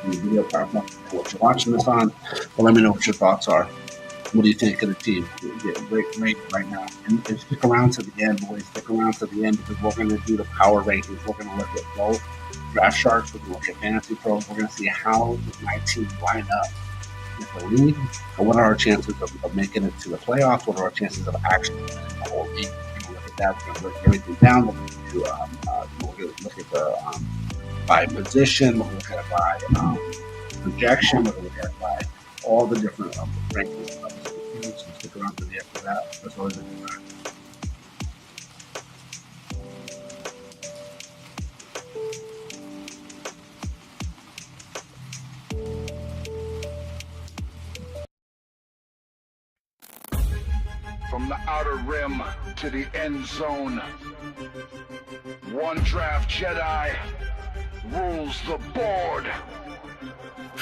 in the video platform what you're watching this on. But let me know what your thoughts are. What do you think of the team? Get great right now. And stick around to the end, boys. Stick around to the end because we're going to do the power rankings. We're going to look at both Draft Sharks. We're going to look at Fantasy Pros. We're going to see how does my team line up with the league, and what are our chances of making it to the playoffs? What are our chances of actually winning the whole league? We're going to look at that. We're going to break everything down. We're going to look at the by position. We're going to look at it by projection. We're going to look at it by all the different rankings. So stick around to the end for that. That's always a good time. From the outer rim to the end zone, one draft Jedi rules the board.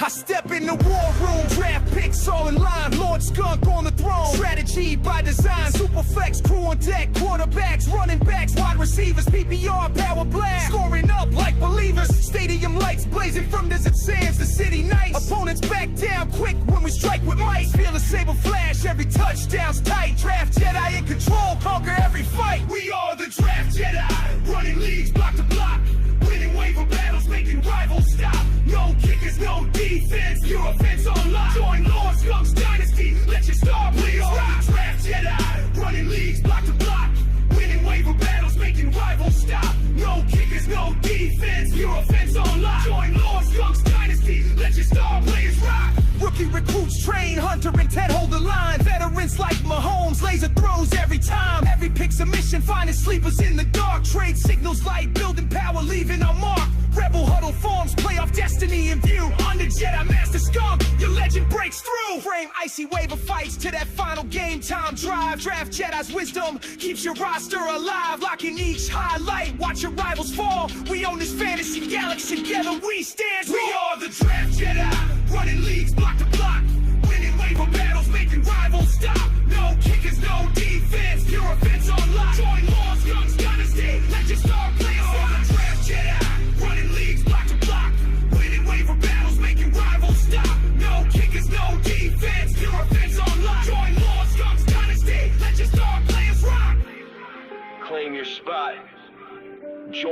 I step in the war room, draft picks all in line, Lord Skunk on the throne, strategy by design, super flex, crew on deck, quarterbacks, running backs, wide receivers, PPR, power blast, scoring up like believers, stadium lights blazing from desert sands to city nights, opponents back down quick when we strike with might, feel the saber flash, every touchdown's tight, draft Jedi in control, conquer every fight, we are the draft Jedi, running leagues block to block, winning waiver battles, making rivals stop, no kickers, no defense, pure offense on lock. Join Lord Skunk's dynasty, let your star players rock. Draft Jedi, running leagues block to block, winning waiver battles, making rivals stop. No kickers, no defense, pure offense on lock. Join Lord Skunk's dynasty, let your star players rock. Rookie recruits train, Hunter and Ted hold the line. Veterans like Mahomes, laser throws every time. Every pick's a mission, finding sleepers in the dark. Trade signals, light, building power, leaving a mark. Rebel huddle forms, playoff destiny in view. Under Jedi Master Skunk, your legend breaks through. Frame icy wave of fights to that final game time drive. Draft Jedi's wisdom keeps your roster alive. Locking each highlight, watch your rivals fall. We own this fantasy galaxy, together we stand tall. We are the Draft Jedi, running leagues block to block. Winning waiver battles, making rivals stop. No kickers, no defense, pure offense on lock. Join Lord Skunk's dynasty, let your star players rock. The Draft Jedi, running leagues block to block, winning waiver battles, making rivals stop. No kickers, no defense, pure offense on lock. Join Lord Skunk's dynasty, let your star players rock.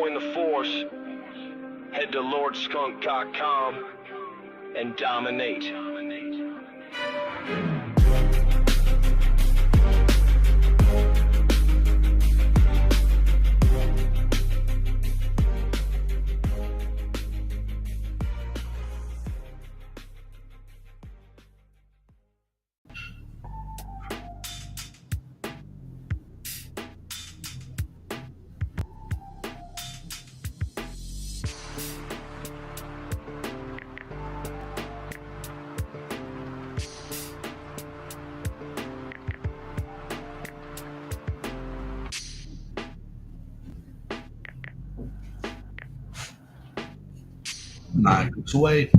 join the force, head to lordskunk.com and dominate. Nine picks away.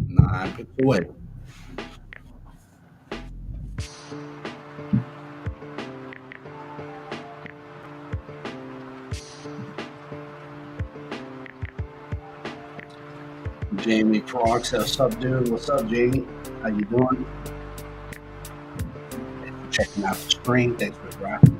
Jamie Frog says, "What's up, dude? What's up, Jamie? How you doing? Thanks for checking out the stream. Thanks for drafting.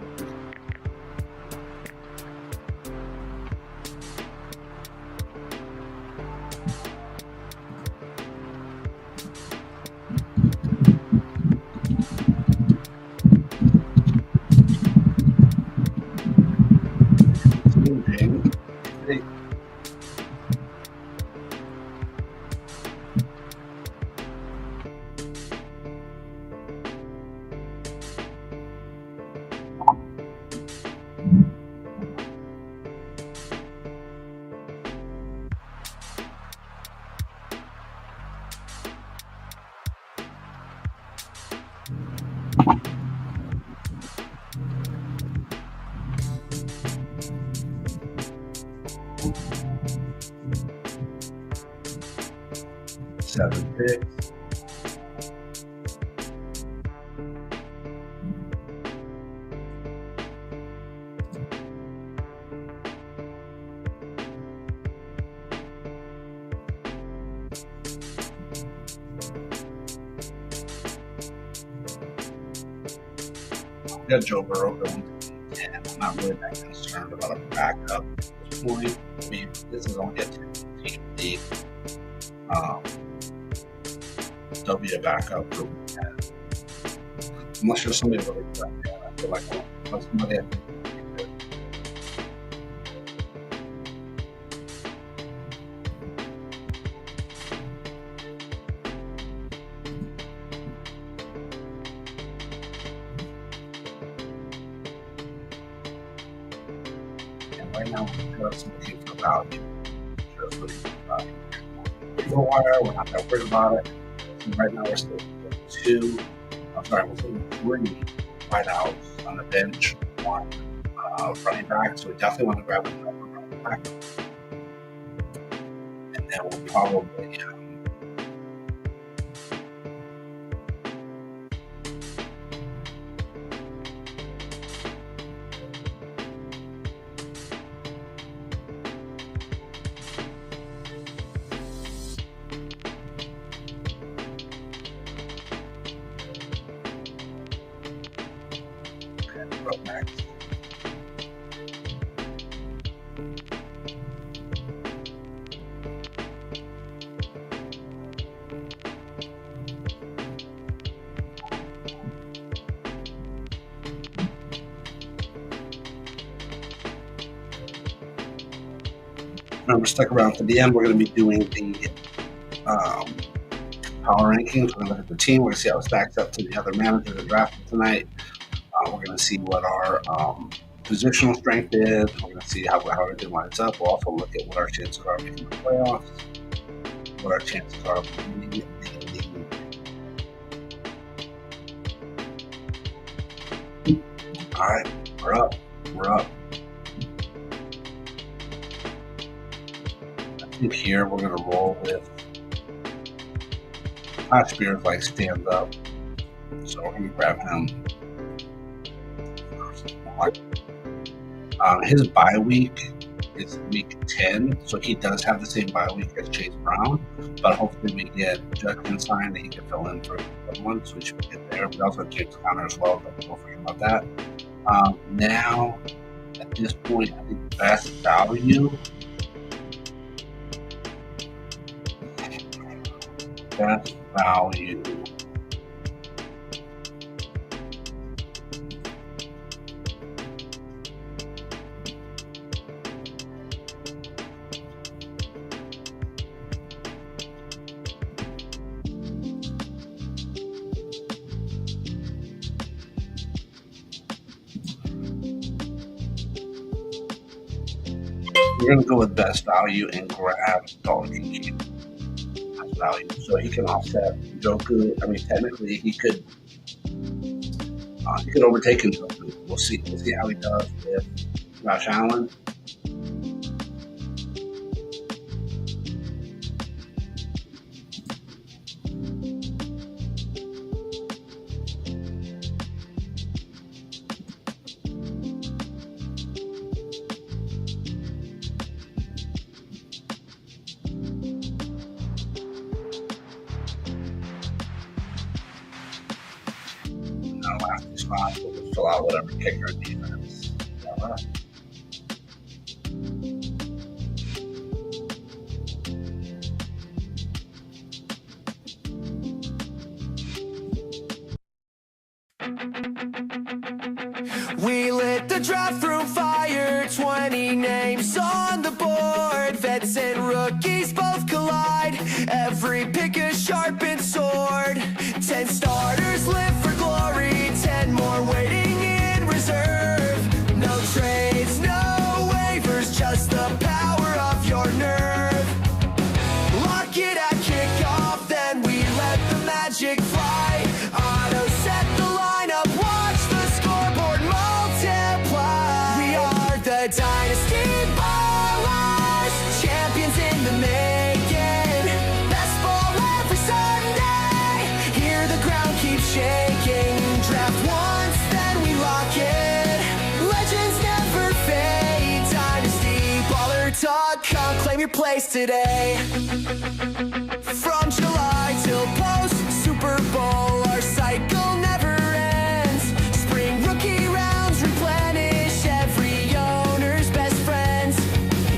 Jamie. Hey. Seven picks. We got Joe Burrow going to 10. I'm not really that concerned about a backup at this point. I mean, this is only a 10-team league. There'll be a backup for unless you're somebody really good. I feel like somebody I think would be good. And right now, we're just looking for value. Just looking for value. For a while, we're not that worried about it. And right now, we're still we're still 3 wideouts on the bench, 1 running back. So we definitely want to grab another running back. And then we'll probably up next. Remember, stick around to the end. We're going to be doing the power rankings. We're going to look at the team. We're going to see how it stacks up to the other managers that drafted tonight. We're going to see what our positional strength is. We're going to see how everything lines up. We'll also look at what our chances are of making the playoffs, what our chances are of winning the league. All right, we're up. I think here we're going to roll with Hot Spears like stands up. So we're going to grab him. His bye week is week 10, so he does have the same bye week as Chase Brown, but hopefully we get Judkins signed and he can fill in for one, so we should get there. We also have James Conner as well, but don't forget about that. Now, at this point, I think the best value Best value. We're going to go with best value and grab Dog and Keep. Best value. So he can offset Joku. I mean, technically, he could overtake Joku. We'll see. We'll see how he does with Josh Allen. Last two spots, we'll just fill out whatever kicker and defense. All right. We lit the draft room fire, 20 names on the board. Vets and rookies both collide, every pick a sharpened sword. 10 starters live for glory, 10 more waiting in reserve. No trades, no waivers, just the power of your nerve. Lock it at kickoff, then we let the magic fly. Auto set the lineup, watch the scoreboard multiply. We are the dynasty ballers, champions in the making. Best ball every Sunday, hear the ground keep shaking. Draft once, then we lock it. Legends never fade. DynastyBaller.com, claim your place today. From July till post Super Bowl, our cycle never ends. Spring rookie rounds replenish every owner's best friends.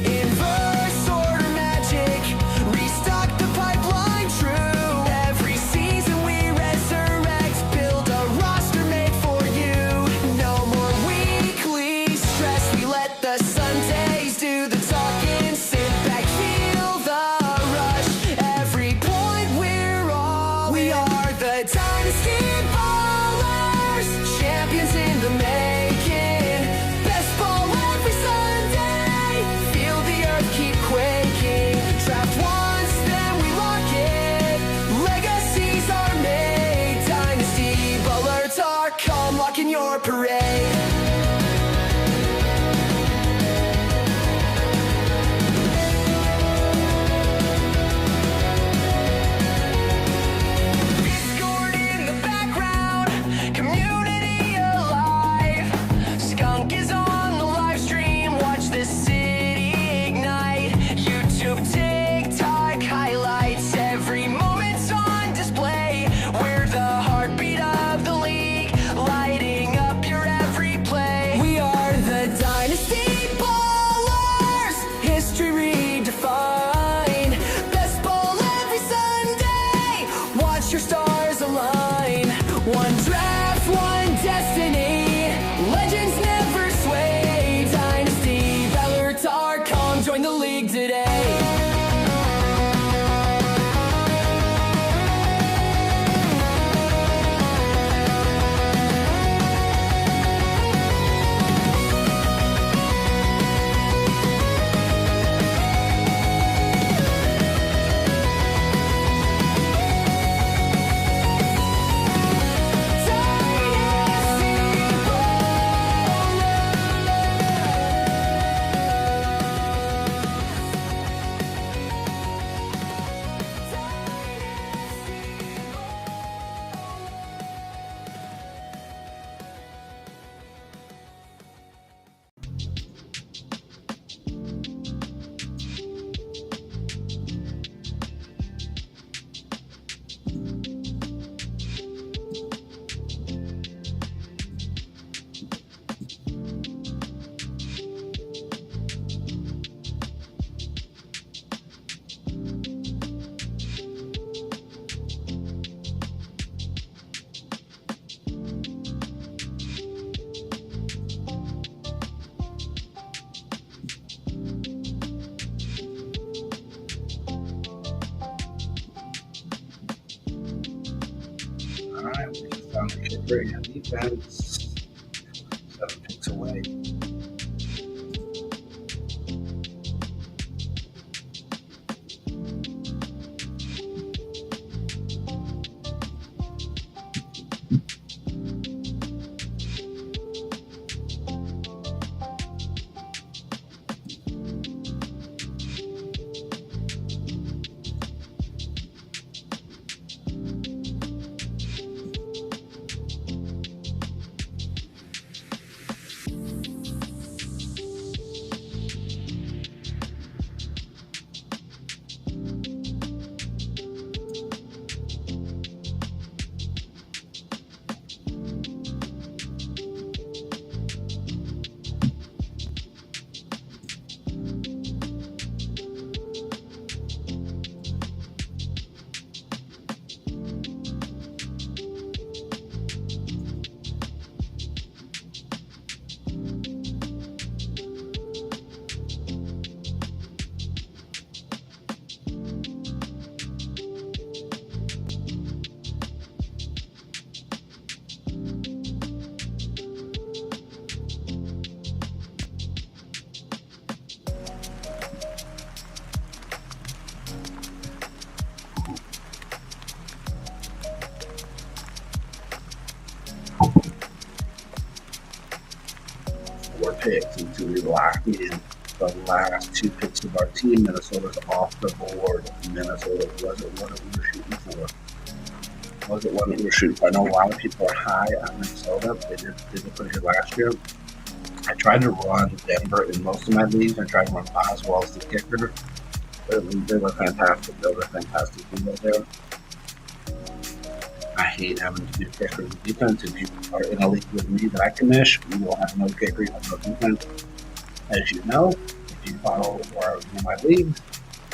Inverse order magic, restock the pipeline true. Every season we resurrect, build a roster made for you. No more weekly stress, we let the Sundays do the talking. Sit back, feel the rush. Every point we're all, we are the Dynasty Ballers, champions in the making. Best ball every Sunday, feel the earth keep quaking. Draft once, then we lock it. Legacies are made. DynastyBaller.com, locking your parade. Discord in the background, community alive. Skunk is on the live stream, watch this city ignite. YouTube, TikTok highlights, every moment's on display. We're the heartbeat of the league, lighting up your every play. We are the Dynasty Ballers, history redefined. Best ball every Sunday, watch your stars align. One draft, one destiny, legends never sway. DynastyBaller.com, join the league today. kicker and defense. 7 picks away. Picks until we lock in the last 2 picks of our team. Minnesota's off the board. Minnesota wasn't what we were shooting for. Wasn't what we were shooting for. I know a lot of people are high on Minnesota. They did pretty good last year. I tried to run Denver in most of my leagues. I tried to run Boswell as the kicker. They were fantastic. They were a fantastic team out there. I hate having to do kicker and defense. If you are in a league with me that I commish, you will have no kicker, you have no defense. As you know, if you follow or in my league.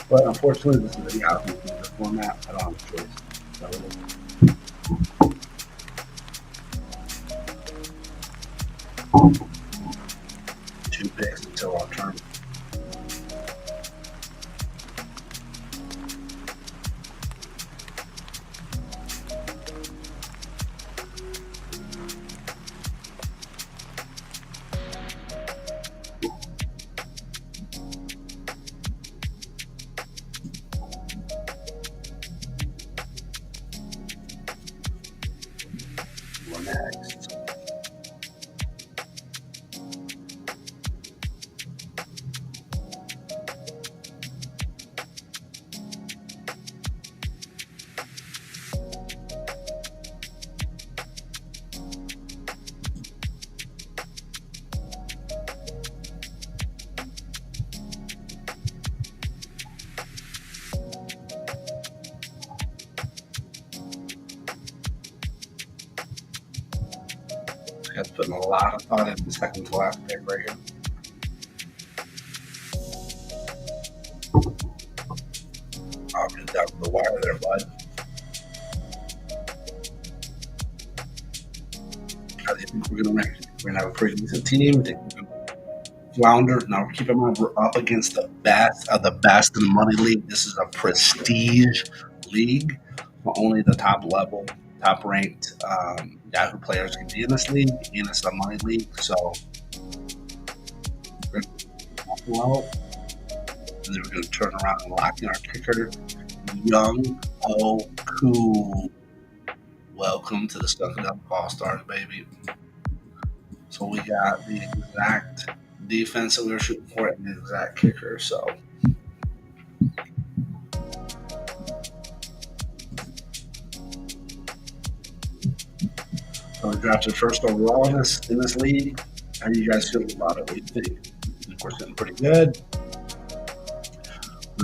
But unfortunately, this is a Yahoo Fantasy format. I don't have a choice. So, 2 picks until our turn. Next. Guys putting a lot of thought into the second to last pick right here. I'll get down to the wire there, bud. I think we're gonna have a pretty decent team. I think we're gonna flounder. Now keep in mind we're up against the best of the best in the money league. This is a prestige league. Only the top ranked Yahoo players can be in this league, and it's a money league. So we're going to and then we're going to turn around and lock in our kicker, Young Cool. Welcome to the Stunkadelic All-Stars, baby. So we got the exact defense that we were shooting for and the exact kicker. So we drafted first overall in this league. How do you guys feel about it? What do you think? I think we're sitting pretty good.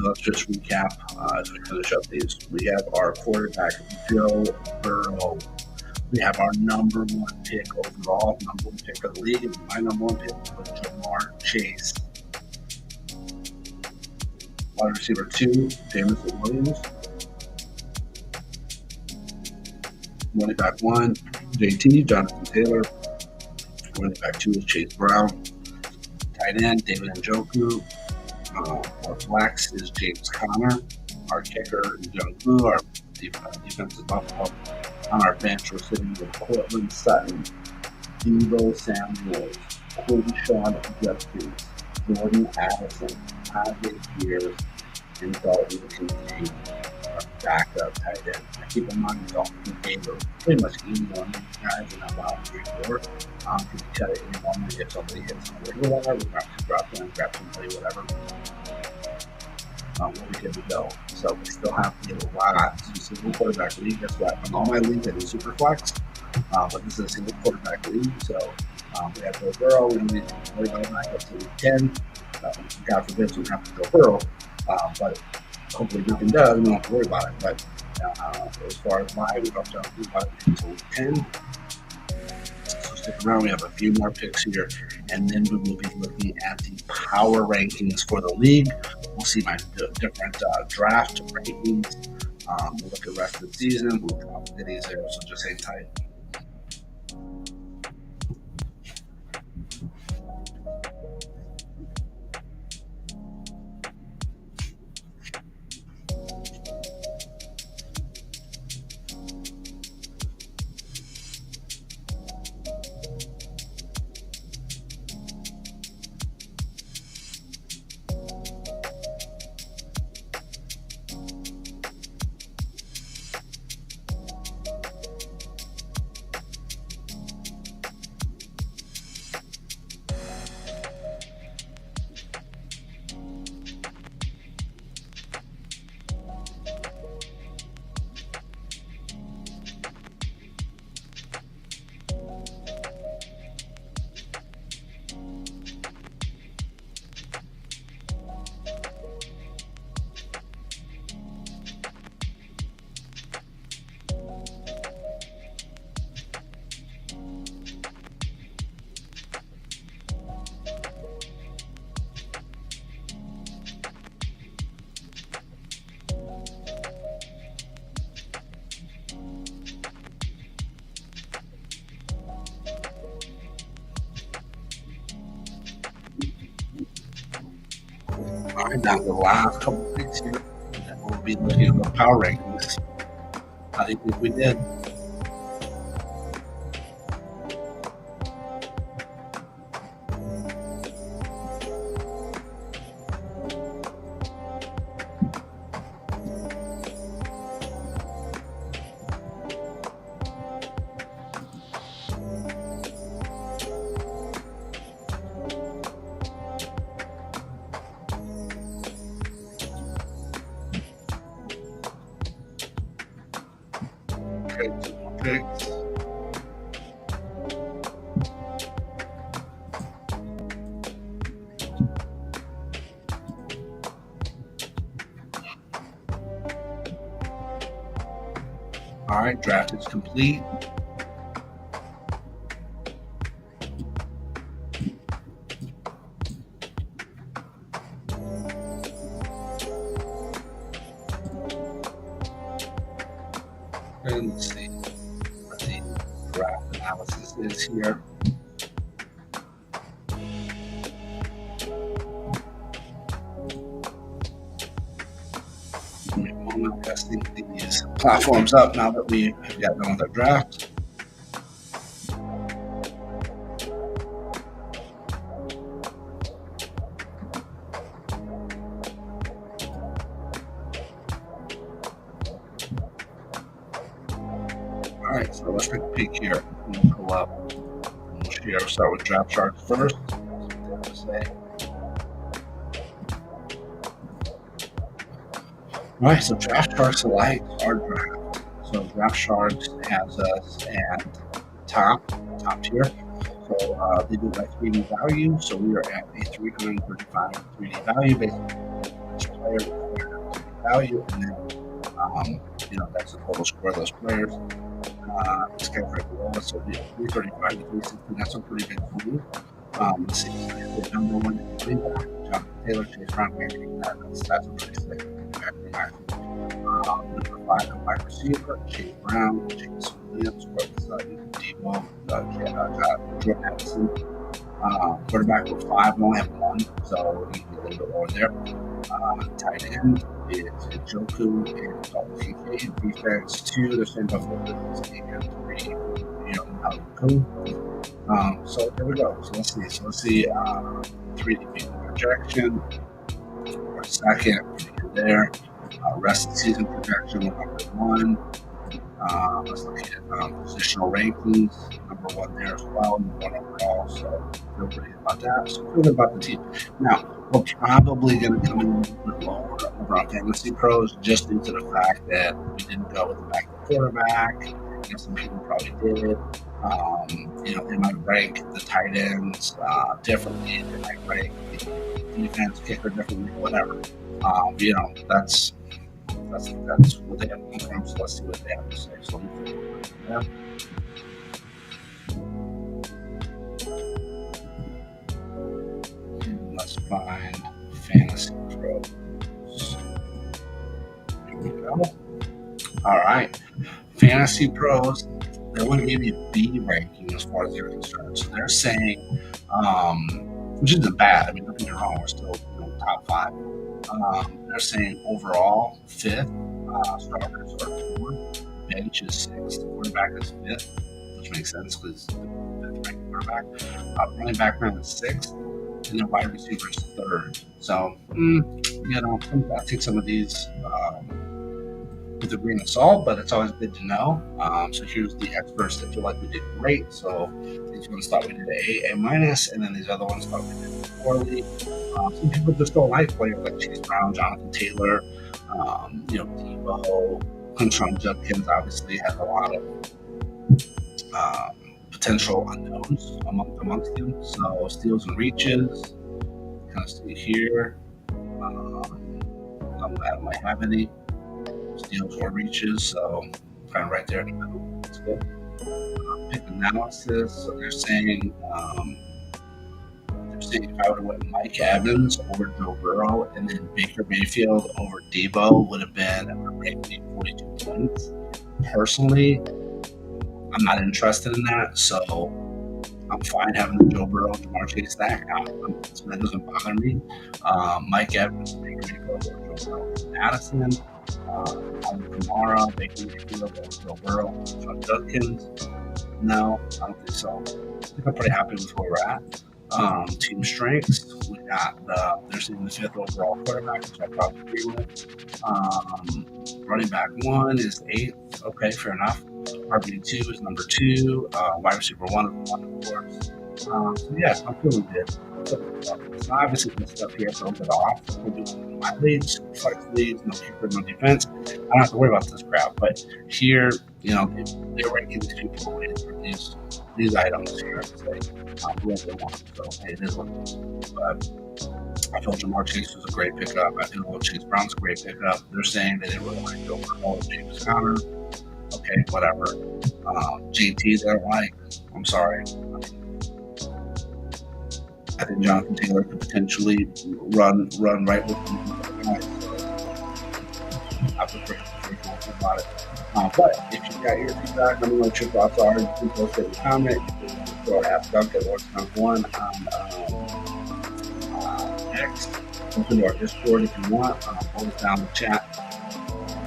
Let's just recap as we finish up these. We have our quarterback, Joe Burrow. We have our number 1 pick overall, number 1 pick of the league. And my number 1 pick was Jamar Chase. Wide receiver 2, Jameson Williams. Running back 1, JT, Jonathan Taylor. Running back 2 is Chase Brown. Tight end, David Njoku. Our flex is James Conner. Our kicker is Young Blue. Our defense is Buffalo. On our bench, we're sitting with Cortland Sutton, Devo Samuels, Quinshon Jeffries, Jordan Addison, Tajay Spears, and Dalton Kincaid, our backup tight end. I keep in mind Dalton Kincaid are pretty much any one of these guys in that bottom 3-4. Can you cut it any moment if somebody hits on the waiver wire, we grab them, grab somebody, whatever. We'll be good to go. So we still have to get a lot. This is a single quarterback league. Guess what? On all my leagues, I do super flex, but this is a single quarterback league. So we have Joe Burrow. We don't need to worry about back up to week 10. God forbid we don't have to go Burrow, but hopefully nothing does. We don't have to worry about it. But as far as my, we don't have to worry about it until week 10. So stick around. We have a few more picks here, and then we will be looking at the power rankings for the league. We'll see my different draft rankings. We'll look at the rest of the season. We'll drop videos there, so just hang tight. Down to the last couple of weeks here, and we'll be looking at the power rankings. How do you think we did? Picks. All right, draft is complete. And let's see what the draft analysis is here. I'm testing these platforms up now that we have got done with our draft. All right, so let's take a peek here. We'll pull up. We'll share. Start with draft charts first. All right, so draft charts select our draft. So draft charts has us at top tier. So they do it by 3D value. So we are at a 335 3D value based on each player value, and then that's the total score of those players. This guy's right below us, so 335 to 360. That's a pretty big move. Let's see, the number one running back, Jonathan Taylor, Chase Brown, that's a pretty sick. Number 5, a wide receiver, Chase Brown, James Williams, Cortland Sutton, Devo, Jordan Addison. Quarterback with 5, we only have 1, so we need a little bit more there. Tight end is Joku and Dalton Kincaid. Defense 2, they're saying Buffalo Bills, and 3, Alvin. So there we go. So let's see 3 DB projection. We're second there. Rest of the season projection, we're number 1. Let's look at positional rankings. Number 1 there as well, number 1 overall. So feel pretty good about that. So feel good about the team. Now, we're probably going to come in a little bit lower over on Fantasy Pros just due to the fact that we didn't go with the backup quarterback. Some people probably did. They might rank the tight ends differently. They might rank the defense kicker differently, whatever. That's what they have to from. So let's see what they have to say. So let's find Fantasy Pros. Here we go. All right. Fantasy Pros, they want to give you a B ranking as far as they're concerned. So they're saying, which isn't bad. I mean, don't get me wrong, we're still top 5. They're saying overall 5th, starters are 4th, bench is 6th, quarterback is 5th, which makes sense because the 5th ranked quarterback. Running back round is 6th, and then wide receiver is 3rd. So, I take some of these with a grain of salt, but it's always good to know. So here's the experts that feel like we did great. So these ones thought we did A minus, and then these other ones thought we did poorly. Some people just don't like players like Chase Brown, Jonathan Taylor, Debo, Quinshon Judkins obviously has a lot of potential unknowns amongst them. So steals and reaches, kind of see here. None of that might have any steals or reaches, so kind of right there in the middle. That's good. Pick analysis. So they're saying if I would have went Mike Evans over Joe Burrow and then Baker Mayfield over Debo, would have been a rating 42 points. Personally, I'm not interested in that, so I'm fine having the Joe Burrow and Jamar Chase stack. So that doesn't bother me. Mike Evans, Baker Mayfield over Joe Burrow, Madison. Kamara, Baker Mayfield over Joe Burrow, John Judkins. No, I don't think so. I think I'm pretty happy with where we're at. Team strengths, we got they're seeing the 5th overall quarterback, which I probably agree with. Running back 1 is 8th. Okay, fair enough. RB2 is number 2. Wide receiver 1 is 1, of course. So yeah, I'm feeling good. So obviously this stuff here throws it off. We're doing my leads, flex leads, no keeper, no defense. I don't have to worry about this crap. But here, they're ranking these people for these items here. Say what they want. So hey, it is what it is. But I feel Jamar Chase was a great pickup. I feel Chase Brown's a great pickup. They're saying they didn't really like Joe Burrow and James Conner. Okay, whatever. JT, they're like, I'm sorry. I think Jonathan Taylor could potentially run right with him. I prefer about it. But if you got your feedback, let me know what your thoughts are. You can post it in the comment. You can throw it at Dunk at Lordskunk1 on X. Open to our Discord if you want. Hold it down in the chat.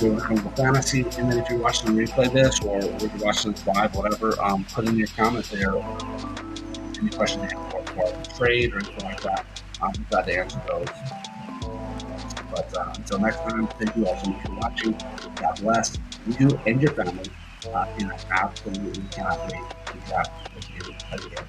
Doing Humble Fantasy. And then if you're watching the replay this or if you're watching this live, whatever, put in your comment there. Any questions you have for trade or anything like that, I'm glad to answer those. But until next time, thank you all so much for watching. God bless you and your family. And I absolutely cannot wait to chat with you again.